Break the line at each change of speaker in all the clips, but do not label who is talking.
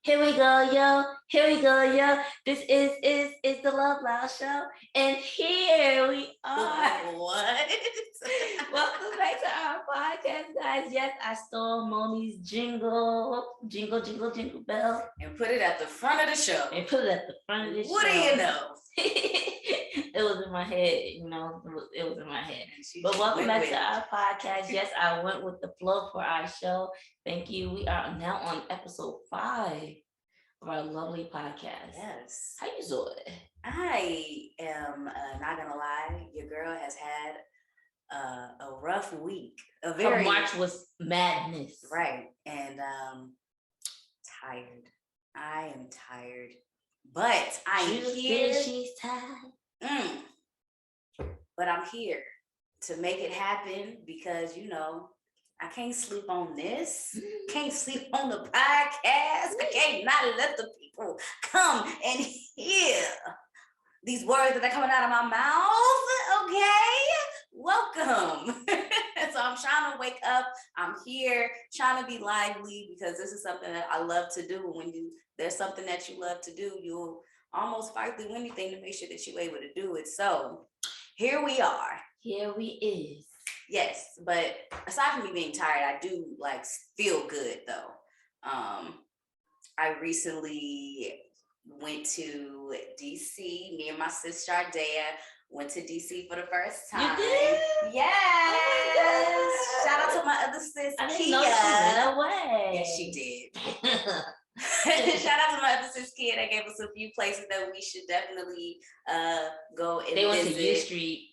Here we go, yo. Here we go, yo. This is the Love Loud Show, and here we are.
What?
Welcome back to our podcast, guys. Yes, I stole Monie's jingle bell,
And put it at the front of the show.
What
do you know?
It was in my head, it was in my head. But welcome back to our podcast. Yes, I went with the flow for our show. Thank you. We are now on episode 5 of our lovely podcast.
Yes.
How you doing?
I am not gonna lie. Your girl has had a rough week.
Her March was madness.
Right, and tired. I am tired, but I'm here.
She's tired.
But I'm here to make it happen because I can't sleep on this. Can't sleep on the podcast. I can't not let the people come and hear these words that are coming out of my mouth. Okay, welcome. So I'm trying to wake up. I'm here trying to be lively because this is something that I love to do. When there's something that you love to do, you'll almost fight through anything to make sure that you're able to do it. So here we are.
Here we is.
Yes, but aside from me being tired, I do feel good though. I recently went to DC. Me and my sister Ardea went to DC for the first time.
You did?
Yes.
Oh,
shout out to my other sis,
I didn't
Kia.
know she went away.
Yes, she did. Shout out to my other sis, Kia. They gave us a few places that we should definitely go and
They went
visit.
to U Street.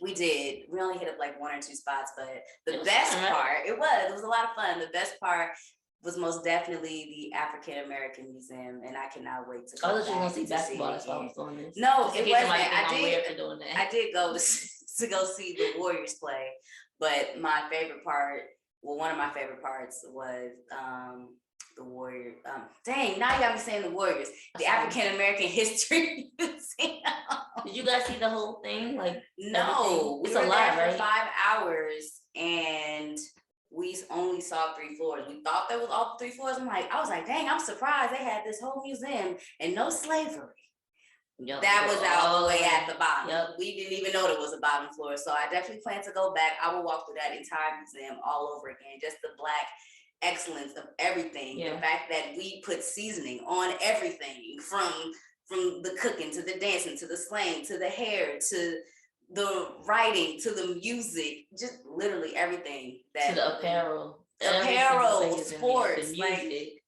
We did. We only hit up 1 or 2 spots, but the best part, it was a lot of fun. The best part was most definitely the African American Museum, and I cannot wait to go.
I thought you were gonna see basketball. That's why I was doing this.
No, it wasn't.
I
did go to go see the Warriors play, but my favorite part, one of my favorite parts was the Warrior. Dang, now you got me saying the Warriors. The African American History Museum.
Did you guys see the whole thing?
No,
it's a lot, right?
For 5 hours, and we only saw 3 floors. We thought there was all 3 floors. I was like, dang, I'm surprised they had this whole museum and no slavery. Yep. That was out the way at the bottom. Yep. We didn't even know there was a bottom floor. So I definitely plan to go back. I will walk through that entire museum all over again. Just the Black excellence of everything. Yeah. The fact that we put seasoning on everything from the cooking to the dancing to the slang to the hair to the writing to the music, just literally everything. To
the apparel,
sports, the music.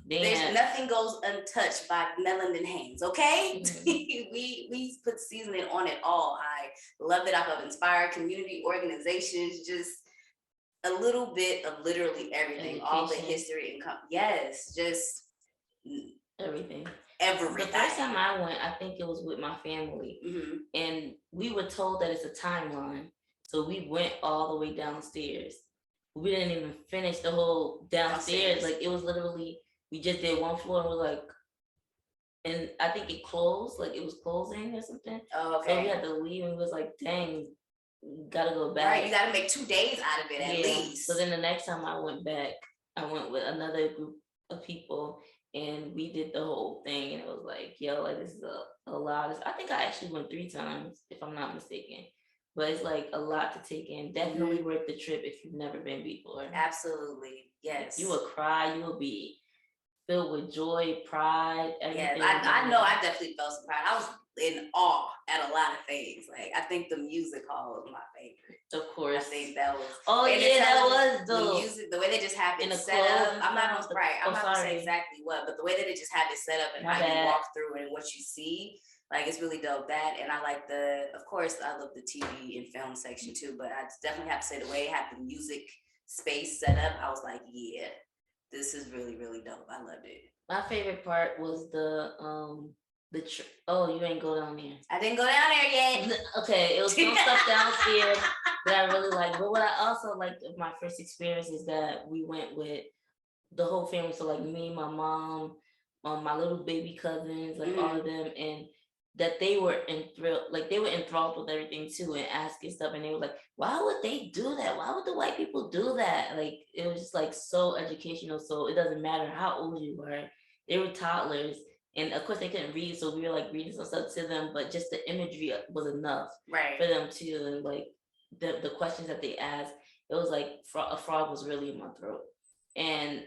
There's nothing goes untouched by melanin hands. Okay, we put seasoning on it all. I love it. I've inspired community organizations. Just a little bit of literally everything. Education. All the history and just
everything.
Everything.
The first time I went, I think it was with my family, and we were told that it's a timeline. So we went all the way downstairs. We didn't even finish the whole downstairs. It was literally, we just did 1 floor and we're and I think it closed, it was closing or something.
Oh, okay.
So we had to leave and it was dang, we gotta go back.
Right, you gotta make 2 days out of it at least.
So then the next time I went back, I went with another group of people. And we did the whole thing, and it was this is a lot. I think I actually went 3 times, if I'm not mistaken. But it's a lot to take in. Definitely worth the trip if you've never been before.
Absolutely, yes.
You will cry. You will be filled with joy, pride, everything.
Yes, I know. I definitely felt some pride. I was in awe at a lot of things. I think the music hall was my favorite.
Of course.
I think that was.
Oh yeah, that was
the music. The way they just have it set up. I'm not gonna say exactly what, but the way that they just have it set up and how you walk through it and what you see, it's really dope. That, and I like of course, I love the TV and film section too. But I definitely have to say the way they have the music space set up, I was like, yeah, this is really, really dope. I loved it.
My favorite part was you ain't go down there.
I didn't go down there yet.
Okay, it was some stuff downstairs that I really liked. But what I also liked of my first experience is that we went with the whole family. So me, my mom, my little baby cousins, all of them. And that they were enthralled with everything too, and asking stuff, and they were like, why would they do that? Why would the white people do that? Like, it was just like so educational. So it doesn't matter how old you were, they were toddlers, and of course they couldn't read, so we were like reading some stuff to them, but just the imagery was enough for them too. And like the questions that they asked, it was like a frog was really in my throat. And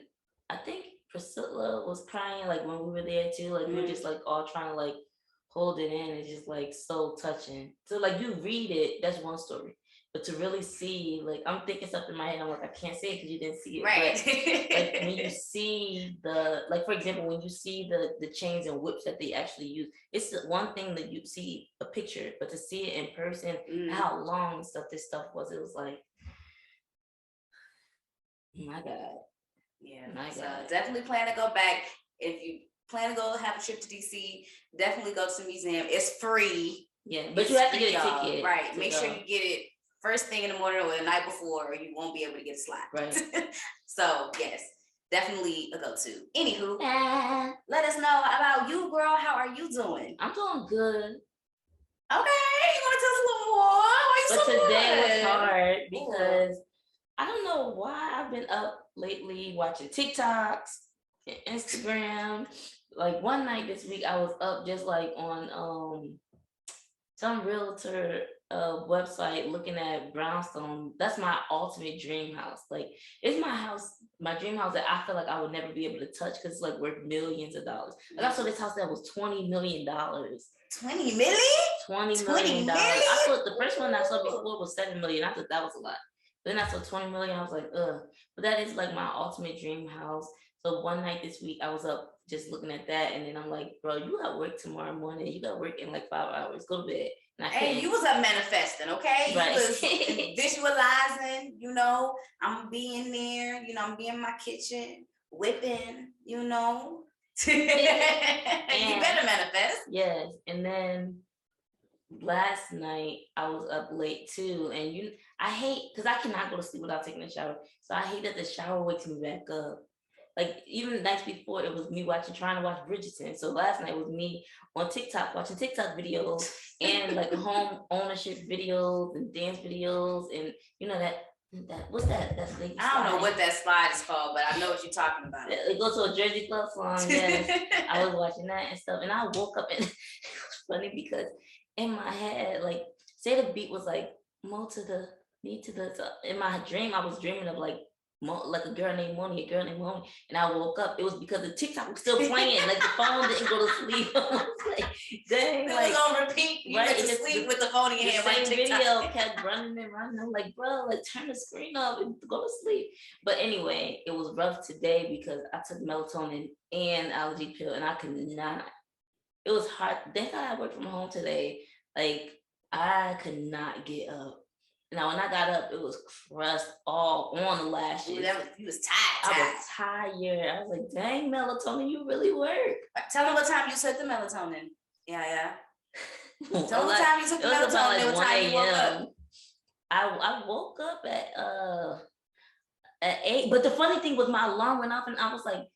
I think Priscilla was crying like when we were there too. Like we were just like all trying to like hold it in. It's just like so touching. So like you read it, that's one story. But to really see, like I'm thinking stuff in my head, I'm like, I can't say it because you didn't see it.
Right.
But like when you see like for example, when you see the chains and whips that they actually use, it's the one thing that you see a picture, but to see it in person, how long and stuff this stuff was, it was like, my God.
Yeah. So definitely plan to go back. If you plan to go have a trip to DC, definitely go to the museum. It's free.
Yeah, but you have to get a ticket.
Right. Make sure you get it first thing in the morning or the night before, or you won't be able to get a slot.
Right.
So yes, definitely a go-to. Anywho, let us know about you, girl. How are you doing?
I'm doing good.
Okay, you want to tell us a little more? Why you
but
so
today
good?
Was hard because I don't know why I've been up lately watching TikToks, Instagram. Like one night this week, I was up just like on some realtor website looking at brownstone. That's my ultimate dream house. Like it's my house, my dream house that I feel like I would never be able to touch because it's like worth millions of dollars. Like I saw this house that was $20 million.
20 million?
$20 million. I thought the first one I saw before was 7 million. I thought that was a lot. Then I saw 20 million. I was like, ugh. But that is like my ultimate dream house. So one night this week, I was up just looking at that, and then I'm like, bro, you got work tomorrow morning. You got work in like 5 hours. Go to bed.
And you was up manifesting, okay?
Right.
You was visualizing, you know, I'm being there, you know, I'm being in my kitchen, whipping, you know. And you better manifest.
Yes. And then last night I was up late too, and I hate because I cannot go to sleep without taking a shower. So I hate that the shower wakes me back up. Like even the nights before, it was me trying to watch Bridgerton. So last night was me on TikTok watching TikTok videos and like home ownership videos and dance videos, and you know that what's that? That's like
I don't know what that slide is called, but I know what you're talking about.
It goes to a Jersey Club song. Yes, I was watching that and stuff, and I woke up and it was funny because in my head, like say the beat was like mo to the me to the in my dream, I was dreaming of like a girl named Monie, and I woke up. It was because the TikTok was still playing. Like the phone didn't go to sleep. I was like, dang,
it
like,
was on repeat. You went to sleep with the phone in your hand.
The same video kept running and running. I'm like, bro, like turn the screen off and go to sleep. But anyway, it was rough today because I took melatonin and allergy pill, and I could not. It was hard. Thank God I worked from home today. Like I could not get up. Now, when I got up, it was crust all on the lashes.
You was tired.
I was tired. I was like, dang, melatonin, you really work.
Tell me what time you took the melatonin. Yeah. Tell me what time you took the melatonin and what time you woke up.
I woke up at 8. But the funny thing was my alarm went off, and I was like,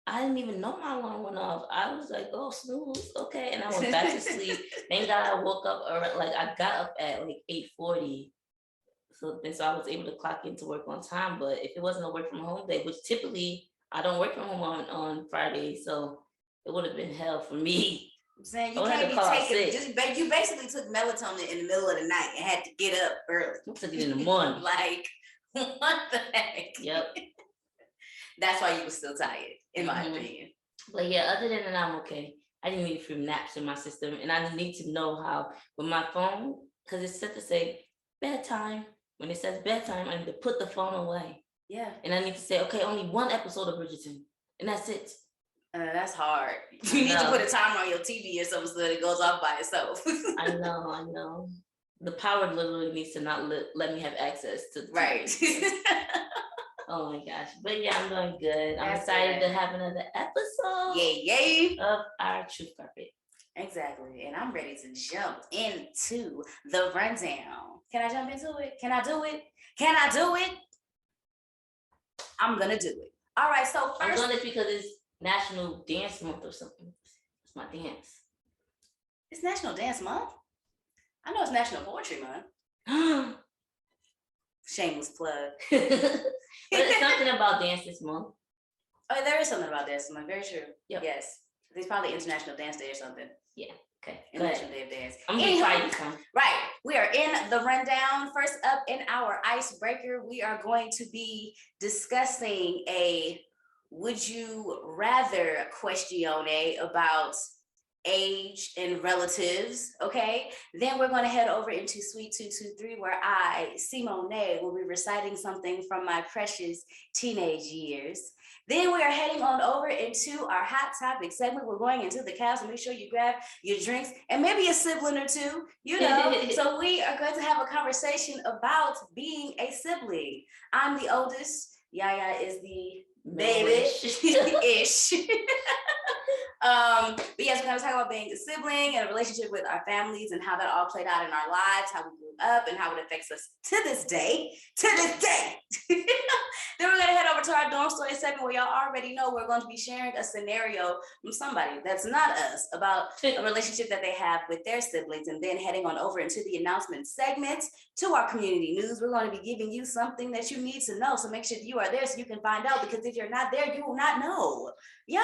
I didn't even know my alarm went off. I was like, oh, snooze, okay. And I went back to sleep. Thank God I woke up, I got up at like 8:40. So I was able to clock into work on time. But if it wasn't a work from home day, which typically I don't work from home on Friday, so it would have been hell for me.
I'm saying you can't be taking you basically took melatonin in the middle of the night and had to get up early.
I took it in the morning.
Like, what the heck?
Yep.
That's why you were still tired, in my opinion.
But yeah, other than that, I'm okay. I didn't need a few naps in my system, and I need to know how with my phone, because it's set to say bedtime. When it says bedtime, I need to put the phone away.
Yeah.
And I need to say, okay, only one episode of Bridgerton, and that's it.
That's hard. You need to put a timer on your TV or something so that it goes off by itself.
I know. The power literally needs to not let me have access to the TV.
Right.
Oh my gosh. But yeah, I'm doing good. I'm excited to have another episode.
Yay.
Of our Truth Carpet.
Exactly. And I'm ready to jump into the rundown. Can I jump into it? Can I do it? I'm going to do it. All right. So first.
I'm doing this because it's National Dance Month or something. It's my dance.
It's National Dance Month. I know it's National Poetry Month. Shameless plug.
But it's something about Dance this month.
Oh, there is something about Dance this month. Very true. Yep. Yes. There's probably International Dance Day or something.
Yeah. Okay.
International Day of Dance.
I'm gonna try this one.
Right. We are in the rundown. First up in our icebreaker, we are going to be discussing a would you rather question about age and relatives, okay? Then we're going to head over into Suite 223 where I, Simone, will be reciting something from my precious teenage years. Then we are heading on over into our hot topic segment. We're going into the couch, so make sure you grab your drinks and maybe a sibling or two, you know. So we are going to have a conversation about being a sibling. I'm the oldest. Yaya is the baby-ish. But yes, we're going to talk about being a sibling and a relationship with our families and how that all played out in our lives, how we grew up and how it affects us to this day. Then we're going to head over to our dorm story segment where y'all already know we're going to be sharing a scenario from somebody that's not us about a relationship that they have with their siblings, and then heading on over into the announcement segment to our community news. We're going to be giving you something that you need to know. So make sure you are there so you can find out, because if you're not there, you will not know. Yo,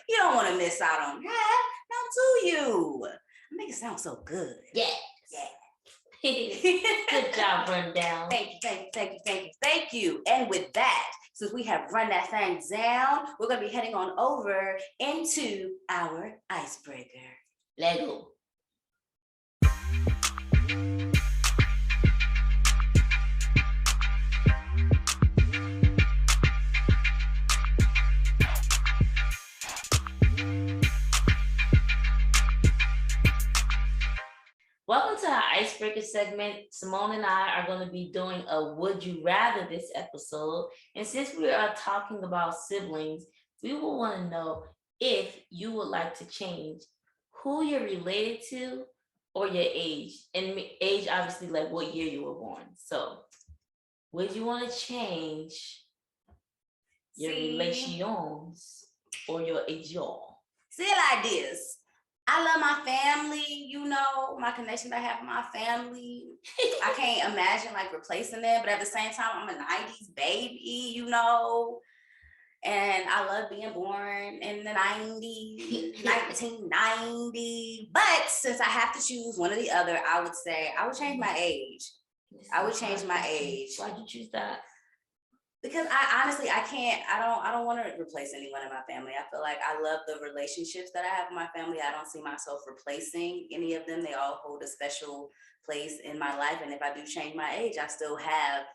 you don't want to miss out on that. Now do you? Make it sound so good.
Yeah. Good job, Rundown.
Thank you. And with that, since we have run that thing down, we're going to be heading on over into our icebreaker.
Lego. Welcome to our icebreaker segment. Simone and I are going to be doing a Would You Rather this episode. And since we are talking about siblings, we will want to know if you would like to change who you're related to or your age. And age, obviously, like what year you were born. So, would you want to change your relations or your age?
See it like this. I love my family, you know, my connection that I have with my family. I can't imagine like replacing them, but at the same time, I'm a 90s baby, you know, and I love being born in the 90s, 1990. But since I have to choose one or the other, I would say I would change my age. I would change my age.
Why'd you choose that?
Because I don't want to replace anyone in my family. I feel like I love the relationships that I have with my family. I don't see myself replacing any of them. They all hold a special place in my life. And if I do change my age, I still have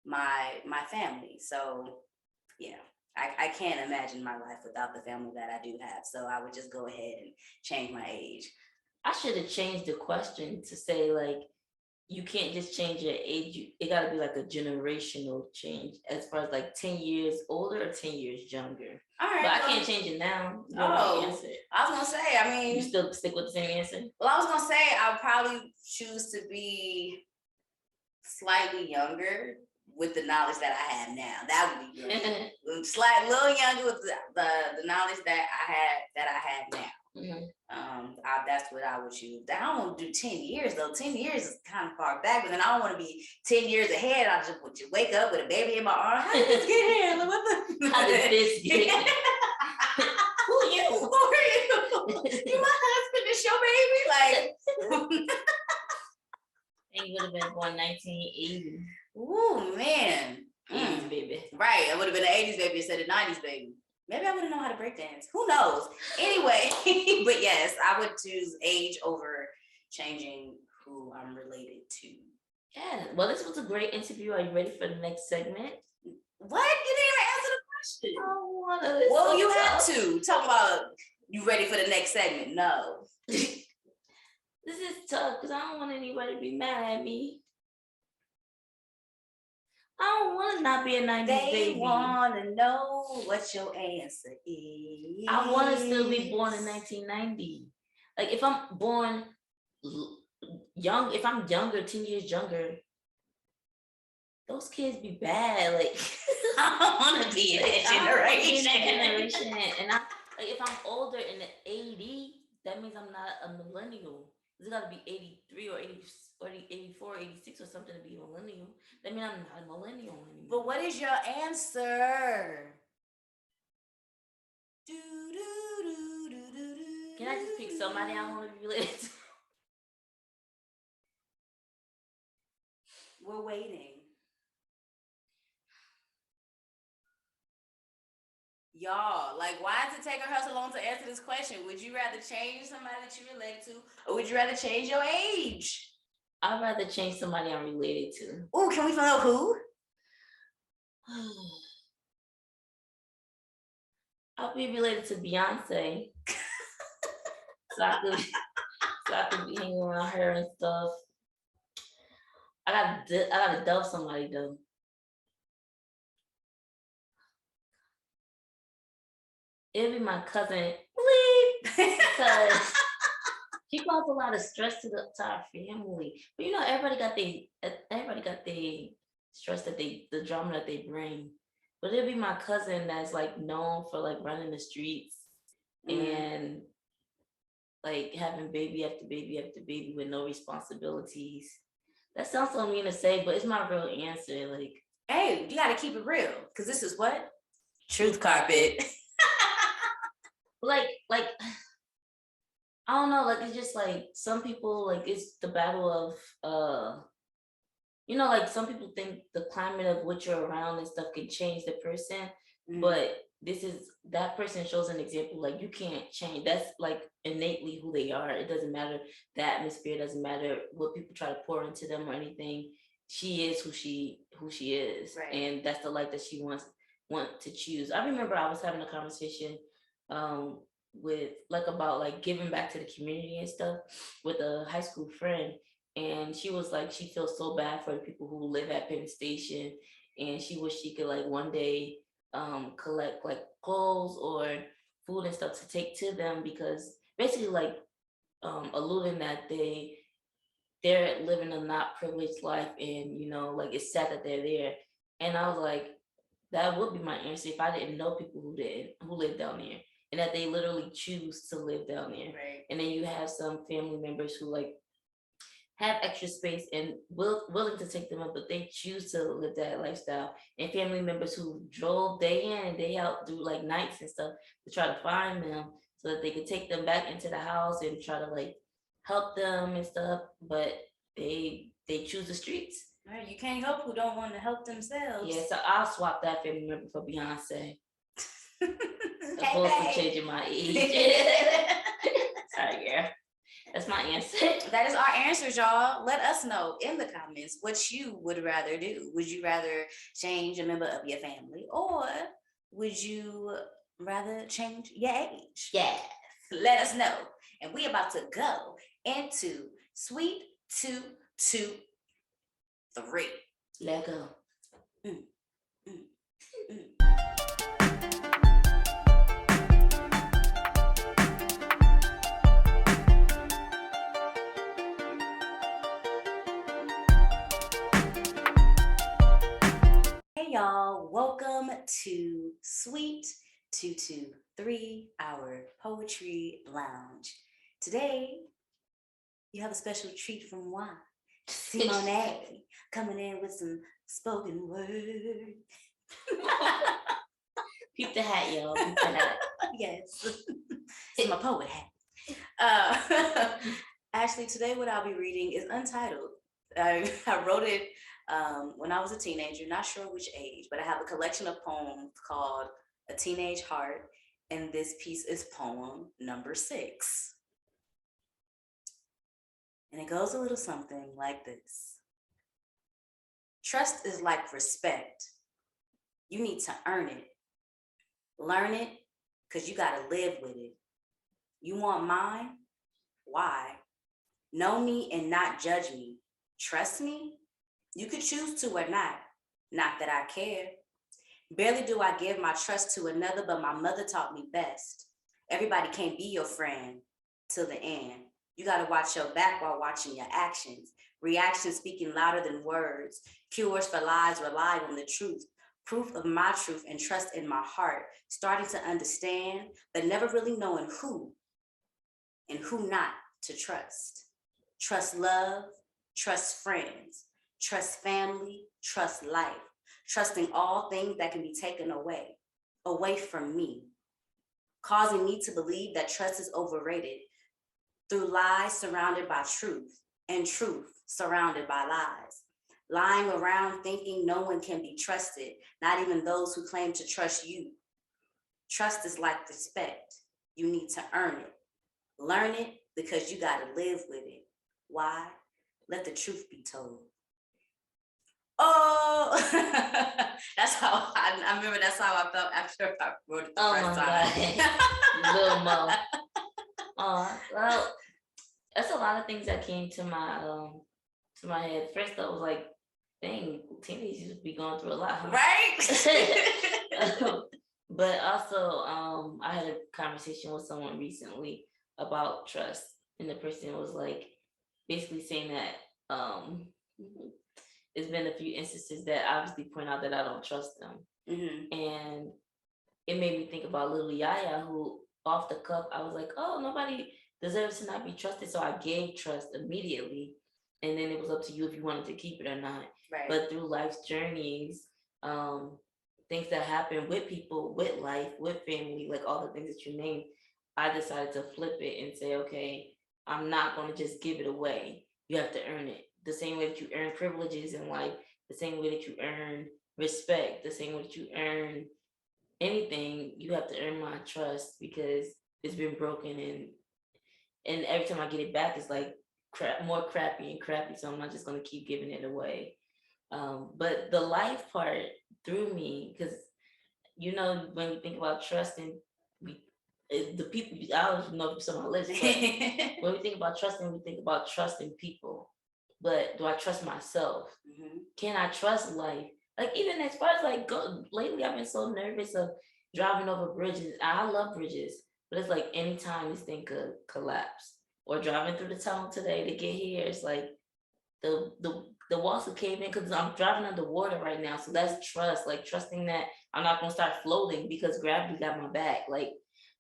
my family. So yeah, I can't imagine my life without the family that I do have. So I would just go ahead and change my age.
I should have changed the question to say like, you can't just change your age. It got to be like a generational change as far as like 10 years older or 10 years younger.
All right.
But I can't change it now.
I was going to say, I mean.
You still stick with the same answer?
Well, I was going to say I would probably choose to be slightly younger with the knowledge that I have now. That would be good. Slightly little younger with the knowledge that I have now. Mm-hmm. That's what I would choose. I don't want to do 10 years though. 10 years is kind of far back, but then I don't want to be 10 years ahead. I just want to wake up with a baby in my arms. How did this get here?
How did this get here?
Who are you? Who are you? You my husband? Is your baby? Like,
you would have been born 1980.
Ooh, man.
80s baby.
Right. I would have been an 80s baby instead of 90s baby. Maybe I wouldn't know how to break dance. Who knows? Anyway, but yes, I would choose age over changing who I'm related to.
Yeah. Well, this was a great interview. Are you ready for the next segment?
What? You didn't even answer the question.
I want to.
Well, you have to. Talk about you ready for the next segment. No.
This is tough because I don't want anybody to be mad at me. I don't want to not be a 90s baby.
They want to know what your answer is.
I want to still be born in 1990. Like if I'm born young, if I'm younger, 10 years younger, those kids be bad. Like
I don't want to be in that generation.
And I, like, if I'm older in the 80s, that means I'm not a millennial. It's got to be 83 or 80 or 84, 86 or something to be a millennial. That means I'm not a millennial anymore.
But what is your answer?
Can I just pick somebody I want to be related to?
We're waiting. Y'all, like, why is it taking her so long to answer this question? Would you rather change somebody that you relate to, or would you rather change your age?
I'd rather change somebody I'm related to.
Oh, can we find out who?
I'll be related to Beyonce. so I could be hanging around her and stuff. I gotta dub somebody though. It'd be my cousin, because she caused a lot of stress to our family. But you know, everybody got the stress the drama that they bring. But it'd be my cousin that's like known for like running the streets and like having baby after baby after baby with no responsibilities. That sounds so mean to say, but it's my real answer. Like,
hey, you gotta keep it real, because this is what? Truth carpet.
like I don't know, like it's just like some people, like it's the battle of you know, like some people think the climate of what you're around and stuff can change the person, but that person shows an example, like you can't change. That's like innately who they are. It doesn't matter the atmosphere, doesn't matter what people try to pour into them or anything. She is who she is,
right.
And that's the life that she want to choose. I remember I was having a conversation with like about like giving back to the community and stuff with a high school friend, and she was like she feels so bad for the people who live at Penn Station, and she wish she could like one day collect like clothes or food and stuff to take to them, because basically like alluding that they're living a not privileged life, and you know, like it's sad that they're there. And I was like, that would be my answer if I didn't know people who live down there, and that they literally choose to live down there.
Right.
And then you have some family members who like have extra space and willing to take them up, but they choose to live that lifestyle. And family members who drove day in and day out through like nights and stuff to try to find them so that they could take them back into the house and try to like help them and stuff, but they choose the streets.
Right, you can't help who don't want to help themselves.
Yeah, so I'll swap that family member for Beyonce. Opposed to changing my age. Sorry, girl. That's my answer.
That is our answers, y'all. Let us know in the comments what you would rather do. Would you rather change a member of your family, or would you rather change your age?
Yeah.
Let us know. And we about to go into Sweet 223.
Let go.
Hey y'all, welcome to Sweet 223, our poetry lounge. Today, you have a special treat from Simone, coming in with some spoken word.
Peep the hat, y'all. Peep the hat.
Yes, it's my poet hat. Actually, today what I'll be reading is Untitled. I wrote it when I was a teenager, not sure which age, but I have a collection of poems called A Teenage Heart, and this piece is poem number 6. And it goes a little something like this. Trust is like respect. You need to earn it. Learn it, because you got to live with it. You want mine? Why? Know me and not judge me. Trust me? You could choose to or not. Not that I care. Barely do I give my trust to another, but my mother taught me best. Everybody can't be your friend till the end. You got to watch your back while watching your actions. Reactions speaking louder than words. Cures for lies rely on the truth. Proof of my truth and trust in my heart. Starting to understand, but never really knowing who. and who not to trust. Trust love, trust friends, trust family, trust life, trusting all things that can be taken away from me, causing me to believe that trust is overrated through lies surrounded by truth and truth surrounded by lies. Lying around thinking no one can be trusted, not even those who claim to trust you. Trust is like respect. You need to earn it. Learn it because you got to live with it. Why? Let the truth be told. Oh, that's how I remember. That's how I felt after I wrote it the first time.
Little Mo. Well, that's a lot of things that came to my head. First, I was like, dang, teenagers be going through a lot, huh?
Right?
But also, I had a conversation with someone recently about trust, and the person was like, basically saying that there's been a few instances that obviously point out that I don't trust them, and it made me think about little Yaya, who off the cuff I was like, oh, nobody deserves to not be trusted, so I gave trust immediately, and then it was up to you if you wanted to keep it or not.
Right.
But through life's journeys, things that happen with people, with life, with family, like all the things that you named, I decided to flip it and say, okay, I'm not going to just give it away. You have to earn it. The same way that you earn privileges in life, the same way that you earn respect, the same way that you earn anything, you have to earn my trust because it's been broken, and every time I get it back, it's like more crappy and crappy. So I'm not just going to keep giving it away. But the life part threw me because, when we think about trusting, the people, I don't know if it's on my list, but when we think about trusting, we think about trusting people. But do I trust myself? Can I trust life? Like, even as far as lately, I've been so nervous of driving over bridges. I love bridges, but it's like anytime this thing could collapse. Or driving through the tunnel today to get here, it's like the walls will cave in because I'm driving underwater right now. So that's trust, like trusting that I'm not gonna start floating because gravity got my back. Like,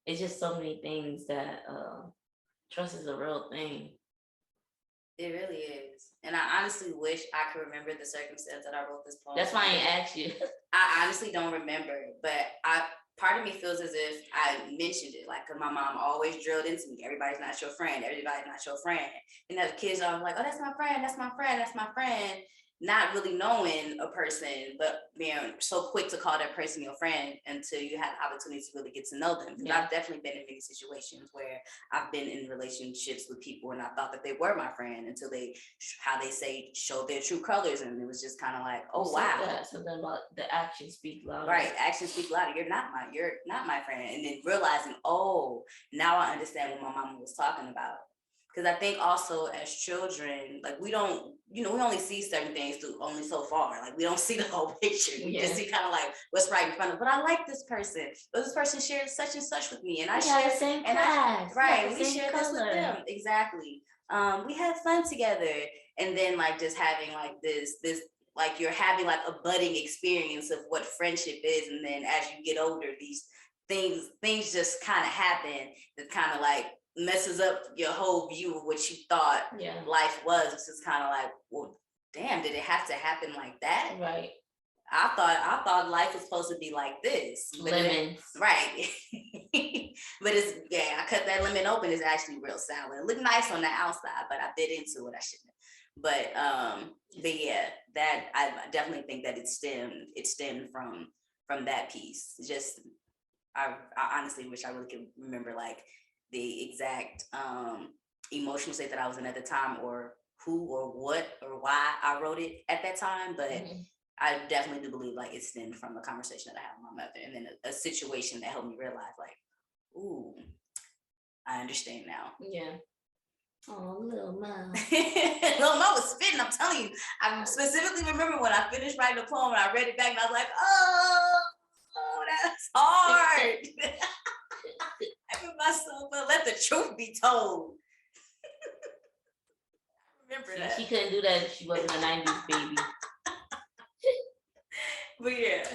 it's just so many things that trust is a real thing.
It really is. And I honestly wish I could remember the circumstance that I wrote this poem.
That's why I asked you.
I honestly don't remember, but part of me feels as if I mentioned it, like, because my mom always drilled into me, everybody's not your friend, everybody's not your friend. And as kids, I was like, oh, that's my friend, that's my friend, that's my friend. Not really knowing a person, but being so quick to call that person your friend until you had the opportunity to really get to know them. Because I've definitely been in many situations where I've been in relationships with people and I thought that they were my friend until they, how they say, showed their true colors. And it was just kind of like, oh, wow.
Something about the actions speak louder.
Right, actions speak louder. You're not my friend. And then realizing, oh, now I understand what my mama was talking about. Because I think also as children, like, we don't, we only see certain things through only so far. Like, we don't see the whole picture. We just see kind of like what's right in front of. But I like this person. But this person shared such and such with me, and I share
the same class.
Right, we share this with them. Exactly. We had fun together, and then like just having like this like you're having like a budding experience of what friendship is, and then as you get older, these things just kind of happen that kind of like messes up your whole view of what you thought life was. It's just kind of like, well, damn, did it have to happen like that?
Right.
I thought life was supposed to be like this.
Lemons.
Right. But it's, I cut that lemon open. It's actually real sour. It looked nice on the outside, but I bit into it. I shouldn't. But yeah, that I definitely think that it stemmed from that piece. Just I honestly wish I really could remember like the exact emotional state that I was in at the time, or who or what or why I wrote it at that time. But I definitely do believe like it stemmed from a conversation that I had with my mother, and then a situation that helped me realize like, ooh, I understand now.
Yeah. Oh, little Mo.
Little Mo was spitting, I'm telling you. I specifically remember when I finished writing the poem and I read it back and I was like, oh, that's hard. I put myself, but let the truth be told. Remember that.
She couldn't do that if she wasn't a 90s baby.
But yeah,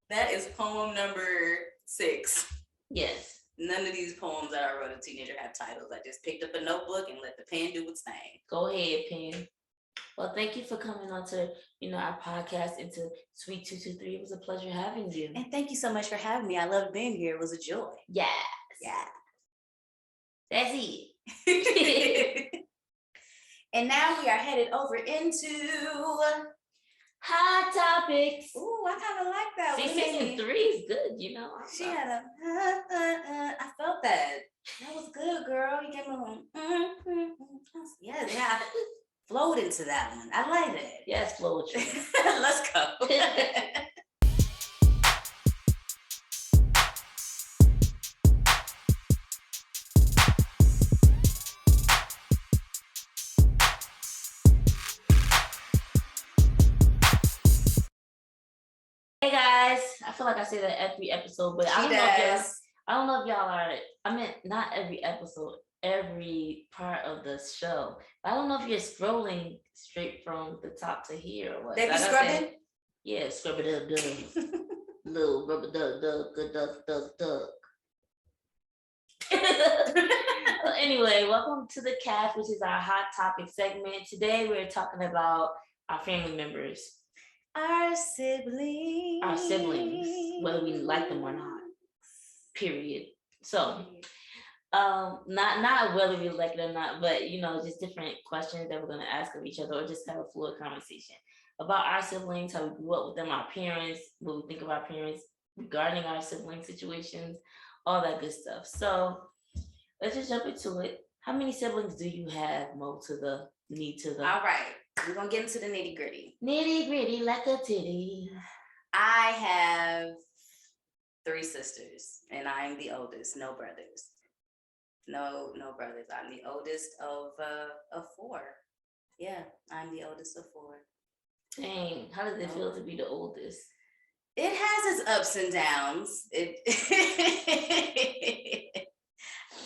that is poem number 6.
Yes.
None of these poems that I wrote as a teenager have titles. I just picked up a notebook and let the pen do its thing.
Go ahead, pen. Well, thank you for coming on to, our podcast into Sweet 223. It was a pleasure having you.
And thank you so much for having me. I loved being here. It was a joy.
Yes.
Yeah.
That's it.
And now we are headed over into
hot topics.
Ooh, I kind of like that.
See, season 3 is good,
She had a, I felt that. That was good, girl. You gave me a little, yeah. Flowed into that one. I like it.
Yes, flow with you.
Let's go.
Hey guys, I feel like I say that every episode, but I don't know if y'all are. I mean, not every episode, every part of the show. I don't know if you're scrolling straight from the top to here or what.
They be scrubbing?
Yeah, scrub it up, dub. Little rubber duck. Anyway, welcome to the Café, which is our hot topic segment. Today we're talking about our family members.
Our siblings,
whether we like them or not. Period. So, not whether we like it or not, but just different questions that we're gonna ask of each other, or just have a fluid conversation about our siblings, how we grew up with them, our parents, what we think of our parents regarding our sibling situations, all that good stuff. So, let's just jump into it. How many siblings do you have, Mo? All
right. We're going to get into the nitty gritty.
Nitty gritty like a titty.
I have 3 sisters, and I'm the oldest. No brothers. No brothers. I'm the oldest of 4. Yeah, I'm the oldest of 4.
Dang, how does it feel to be the oldest?
It has its ups and downs.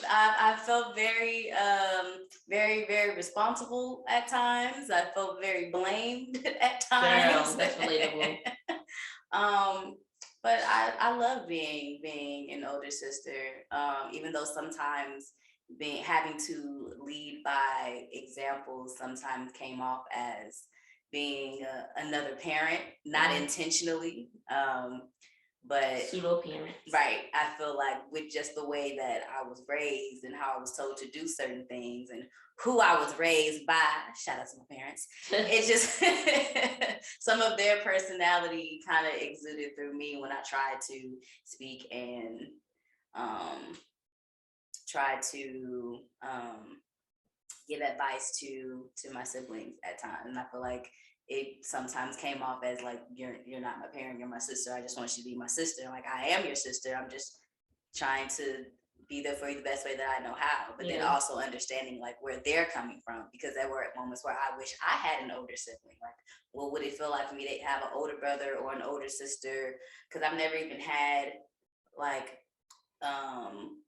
I felt very, very, very responsible at times. I felt very blamed at times.
Girl, that's relatable.
But I love being an older sister, even though sometimes having to lead by example sometimes came off as being another parent, not intentionally. But
pseudo parents.
Right. I feel like with just the way that I was raised and how I was told to do certain things and who I was raised by, shout out to my parents, it's just some of their personality kind of exuded through me when I tried to speak and try to give advice to my siblings at times. And I feel like it sometimes came off as like, you're not my parent, you're my sister. I just want you to be my sister. Like, I am your sister. I'm just trying to be there for you the best way that I know how. But then also understanding like where they're coming from, because there were moments where I wish I had an older sibling. Like, what would it feel like for me to have an older brother or an older sister? Because I've never even had like an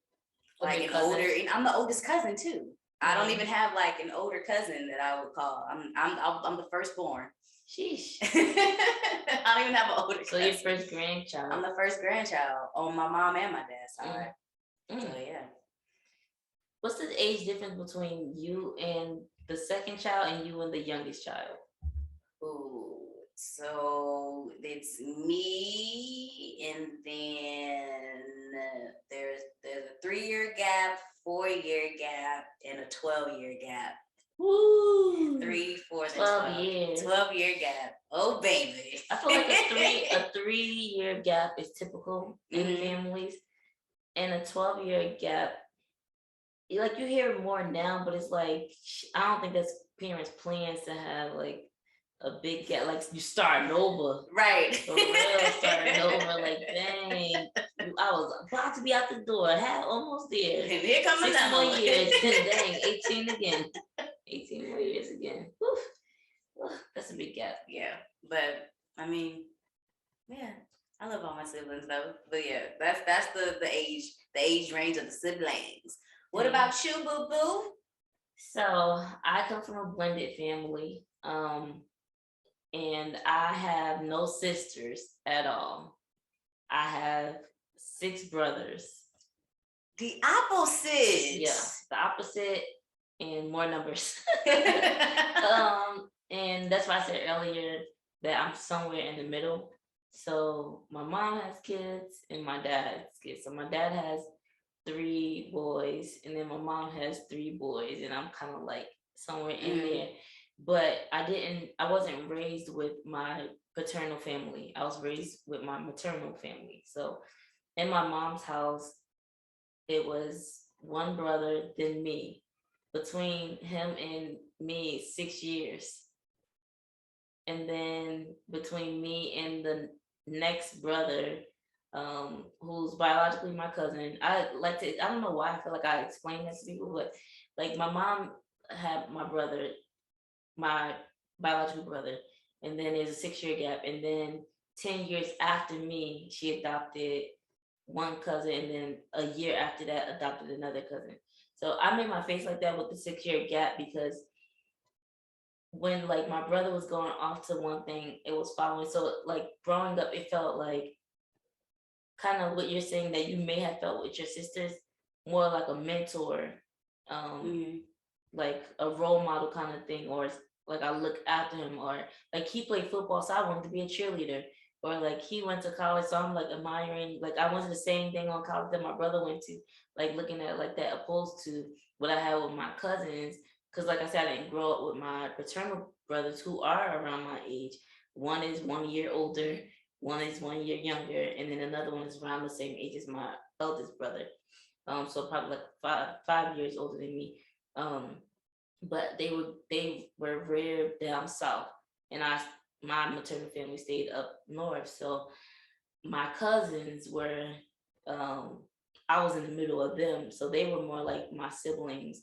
older. I'm the oldest cousin too. I don't even have like an older cousin that I would call. I'm the firstborn.
Sheesh.
I don't even have an older cousin.
So your first grandchild.
I'm the first grandchild on my mom and my dad's side. So yeah.
What's the age difference between you and the second child and you and the youngest child?
Ooh, so it's me, and then there's a 3-year gap, 4-year gap, and a 12-year gap.
Woo!
3, 4,
12 years.
12-year gap. Oh baby.
I feel like a 3-year gap is typical in families, and a 12-year gap, like you hear it more now, but it's like I don't think that's parents' plans to have like a big gap, like you starting over.
Right.
For real, starting over. Like, dang, I was about to be out the door, almost there.
And here comes
6
another
more
one.
years, dang, 18 again. 18 more years again. Woof. That's a big gap.
Yeah, but I mean, yeah, I love all my siblings though. But yeah, that's the age range of the siblings. What about you, boo boo?
So I come from a blended family, and I have no sisters at all. I have 6 brothers,
The opposite.
Yeah, the opposite and more numbers. And that's why I said earlier that I'm somewhere in the middle. So my mom has kids and my dad has kids. So my dad has 3 boys, and then my mom has 3 boys, and I'm kind of like somewhere in there. But I wasn't raised with my paternal family. I was raised with my maternal family. So in my mom's house, it was one brother, then me. Between him and me, 6 years. And then between me and the next brother, who's biologically my cousin, I don't know why I feel like I explain that to people, but like my mom had my biological brother, and then there's a 6 year gap, and then 10 years after me, she adopted one cousin, and then a year after that, adopted another cousin. So I made my face like that with the 6 year gap because when like my brother was going off to one thing, it was following. So like growing up, it felt like kind of what you're saying that you may have felt with your sisters, more like a mentor, like a role model kind of thing, or like I look after him, or like he played football, so I wanted to be a cheerleader, or like he went to college, so I'm like admiring, like I went to the same thing on college that my brother went to, like looking at it like that, opposed to what I had with my cousins. Because like I said, I didn't grow up with my paternal brothers who are around my age. One is 1 year older, one is 1 year younger, and then another one is around the same age as my eldest brother. So probably like 5 years older than me. But they were reared down south, and my maternal family stayed up north. So my cousins were, um, I was in the middle of them, so they were more like my siblings.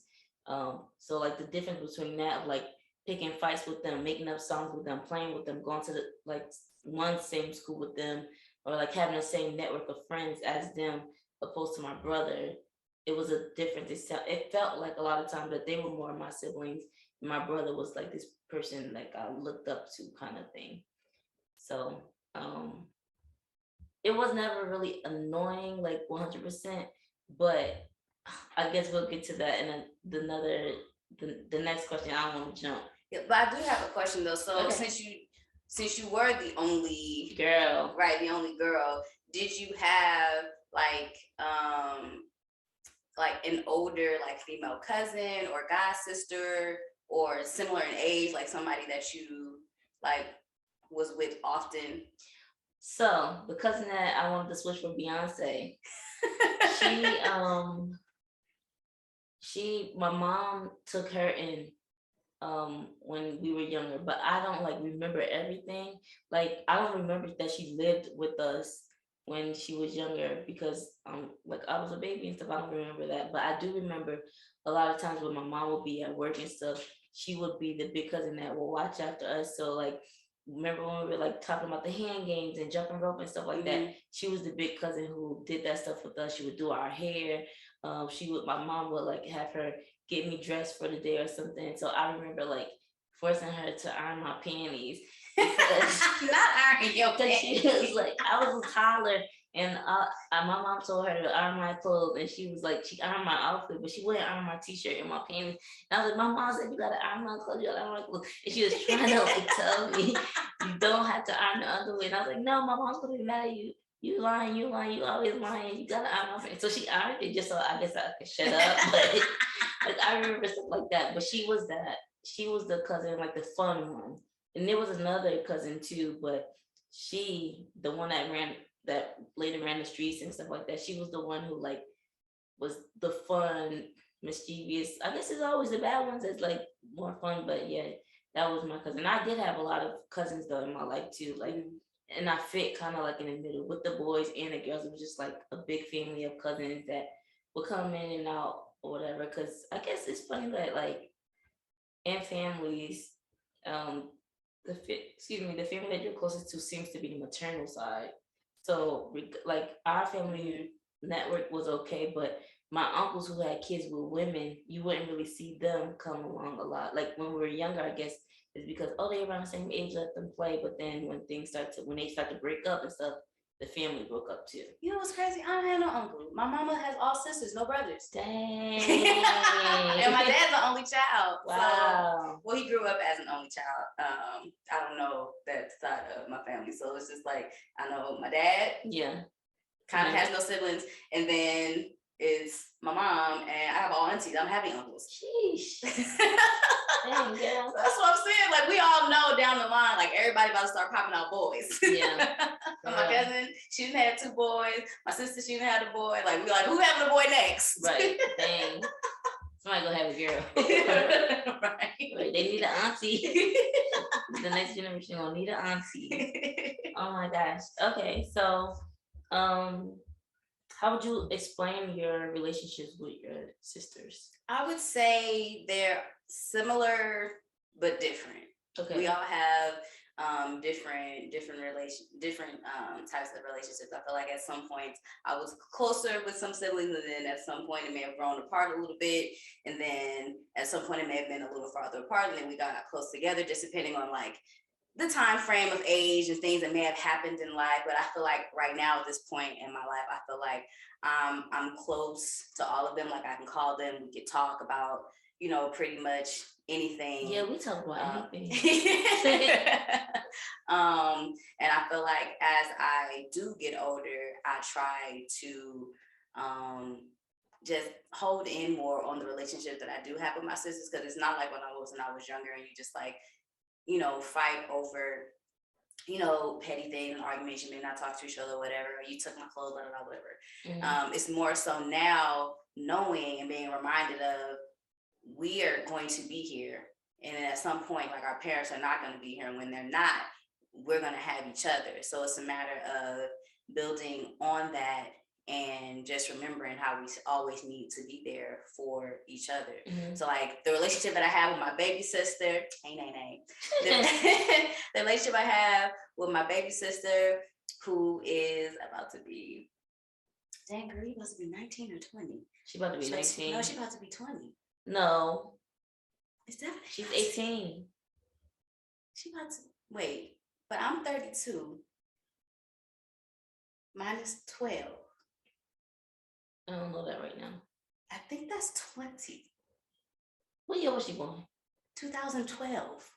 So like the difference between that of like picking fights with them, making up songs with them, playing with them, going to the like one same school with them, or like having the same network of friends as them, opposed to my brother. It was a difference. It felt like a lot of times that they were more my siblings. My brother was like this person like I looked up to kind of thing. So um it was never really annoying like 100%, but I guess we'll get to that in the next question. I don't want to jump.
Yeah, but I do have a question though. So okay. since you were the only
girl,
right, the only girl, did you have like an older like female cousin or god sister or similar in age, like somebody that you like was with often?
So the cousin that I wanted to switch for Beyonce, my mom took her in when we were younger, but I don't like remember everything. Like I don't remember that she lived with us when she was younger because like I was a baby and stuff. I don't remember that, but I do remember a lot of times when my mom would be at work and stuff, she would be the big cousin that will watch after us. So like remember when we were like talking about the hand games and jumping rope and stuff like that, she was the big cousin who did that stuff with us. She would do our hair. My mom would like have her get me dressed for the day or something. So I remember like forcing her to iron my panties.
Not iron your panties.
She was like, I was a toddler, and my mom told her to iron my clothes, and she was like, she ironed my outfit, but she wouldn't iron my t-shirt and my panties. And I was like, my mom said you gotta iron my clothes, you gotta iron my clothes. And she was trying to like tell me you don't have to iron the underwear. And I was like, no, my mom's gonna be mad at you. You lying, you always lying. You gotta iron my panties. So she ironed it just so I guess I could shut up. But like I remember stuff like that. But she was the cousin, like the fun one. And there was another cousin too, but the one that later ran the streets and stuff like that. She was the one who like was the fun, mischievous. I guess it's always the bad ones that's like more fun, but yeah, that was my cousin. I did have a lot of cousins though in my life too, like, and I fit kind of like in the middle with the boys and the girls. It was just like a big family of cousins that would come in and out or whatever. Because I guess it's funny that like in families, the family that you're closest to seems to be the maternal side. So like our family network was okay, but my uncles who had kids with women, you wouldn't really see them come along a lot. Like when we were younger, I guess it's because they're around the same age, let them play. But then when they start to break up and stuff, the family broke up too.
You know what's crazy? I don't have no uncle. My mama has all sisters, no brothers.
Dang.
And my dad's the only child.
Wow.
So, well, he grew up as an only child. I don't know that side of my family. So it's just like, I know my dad.
Yeah.
Kind of has no siblings. And then it's my mom, and I have all aunties. I'm having uncles.
Sheesh. Dang, yeah.
So that's what I'm saying. Like, we all know down the line, like, everybody about to start popping out boys.
Yeah.
My cousin, she didn't have 2 boys. My sister, she didn't have a boy. Like, we like, who having a boy next?
Right. Dang. Somebody gonna have a girl. Right. They need an auntie. The next generation gonna need an auntie. Oh my gosh. Okay, so how would you explain your relationships with your sisters?
I would say they're similar but different. Okay. We all have different types of relationships. I feel like at some point I was closer with some siblings, and then at some point it may have grown apart a little bit, and then at some point it may have been a little farther apart, and then we got close together, just depending on like the time frame of age and things that may have happened in life. But I feel like right now at this point in my life, I feel like I'm close to all of them. Like, I can call them, we could talk about, you know, pretty much anything.
Yeah, we talk about anything.
And I feel like as I do get older, I try to just hold in more on the relationship that I do have with my sisters, because it's not like when I was younger and you just like, you know, fight over, you know, petty things, arguments, you may not talk to each other, whatever, or you took my clothes, blah, blah, blah, whatever. Mm-hmm. It's more so now knowing and being reminded of, we are going to be here. And then at some point, like, our parents are not going to be here. And when they're not, we're going to have each other. So it's a matter of building on that and just remembering how we always need to be there for each other. Mm-hmm. So like the relationship that I have with my baby sister, the relationship I have with my baby sister, who is about to be, dang girl, you about to be 19 or 20.
She about to be 19.
No, she about to be 20.
No.
Is that
she's 18.
She about to, wait, but I'm 32. Minus 12.
I don't know that right now.
I think that's 20.
What year was she born?
2012.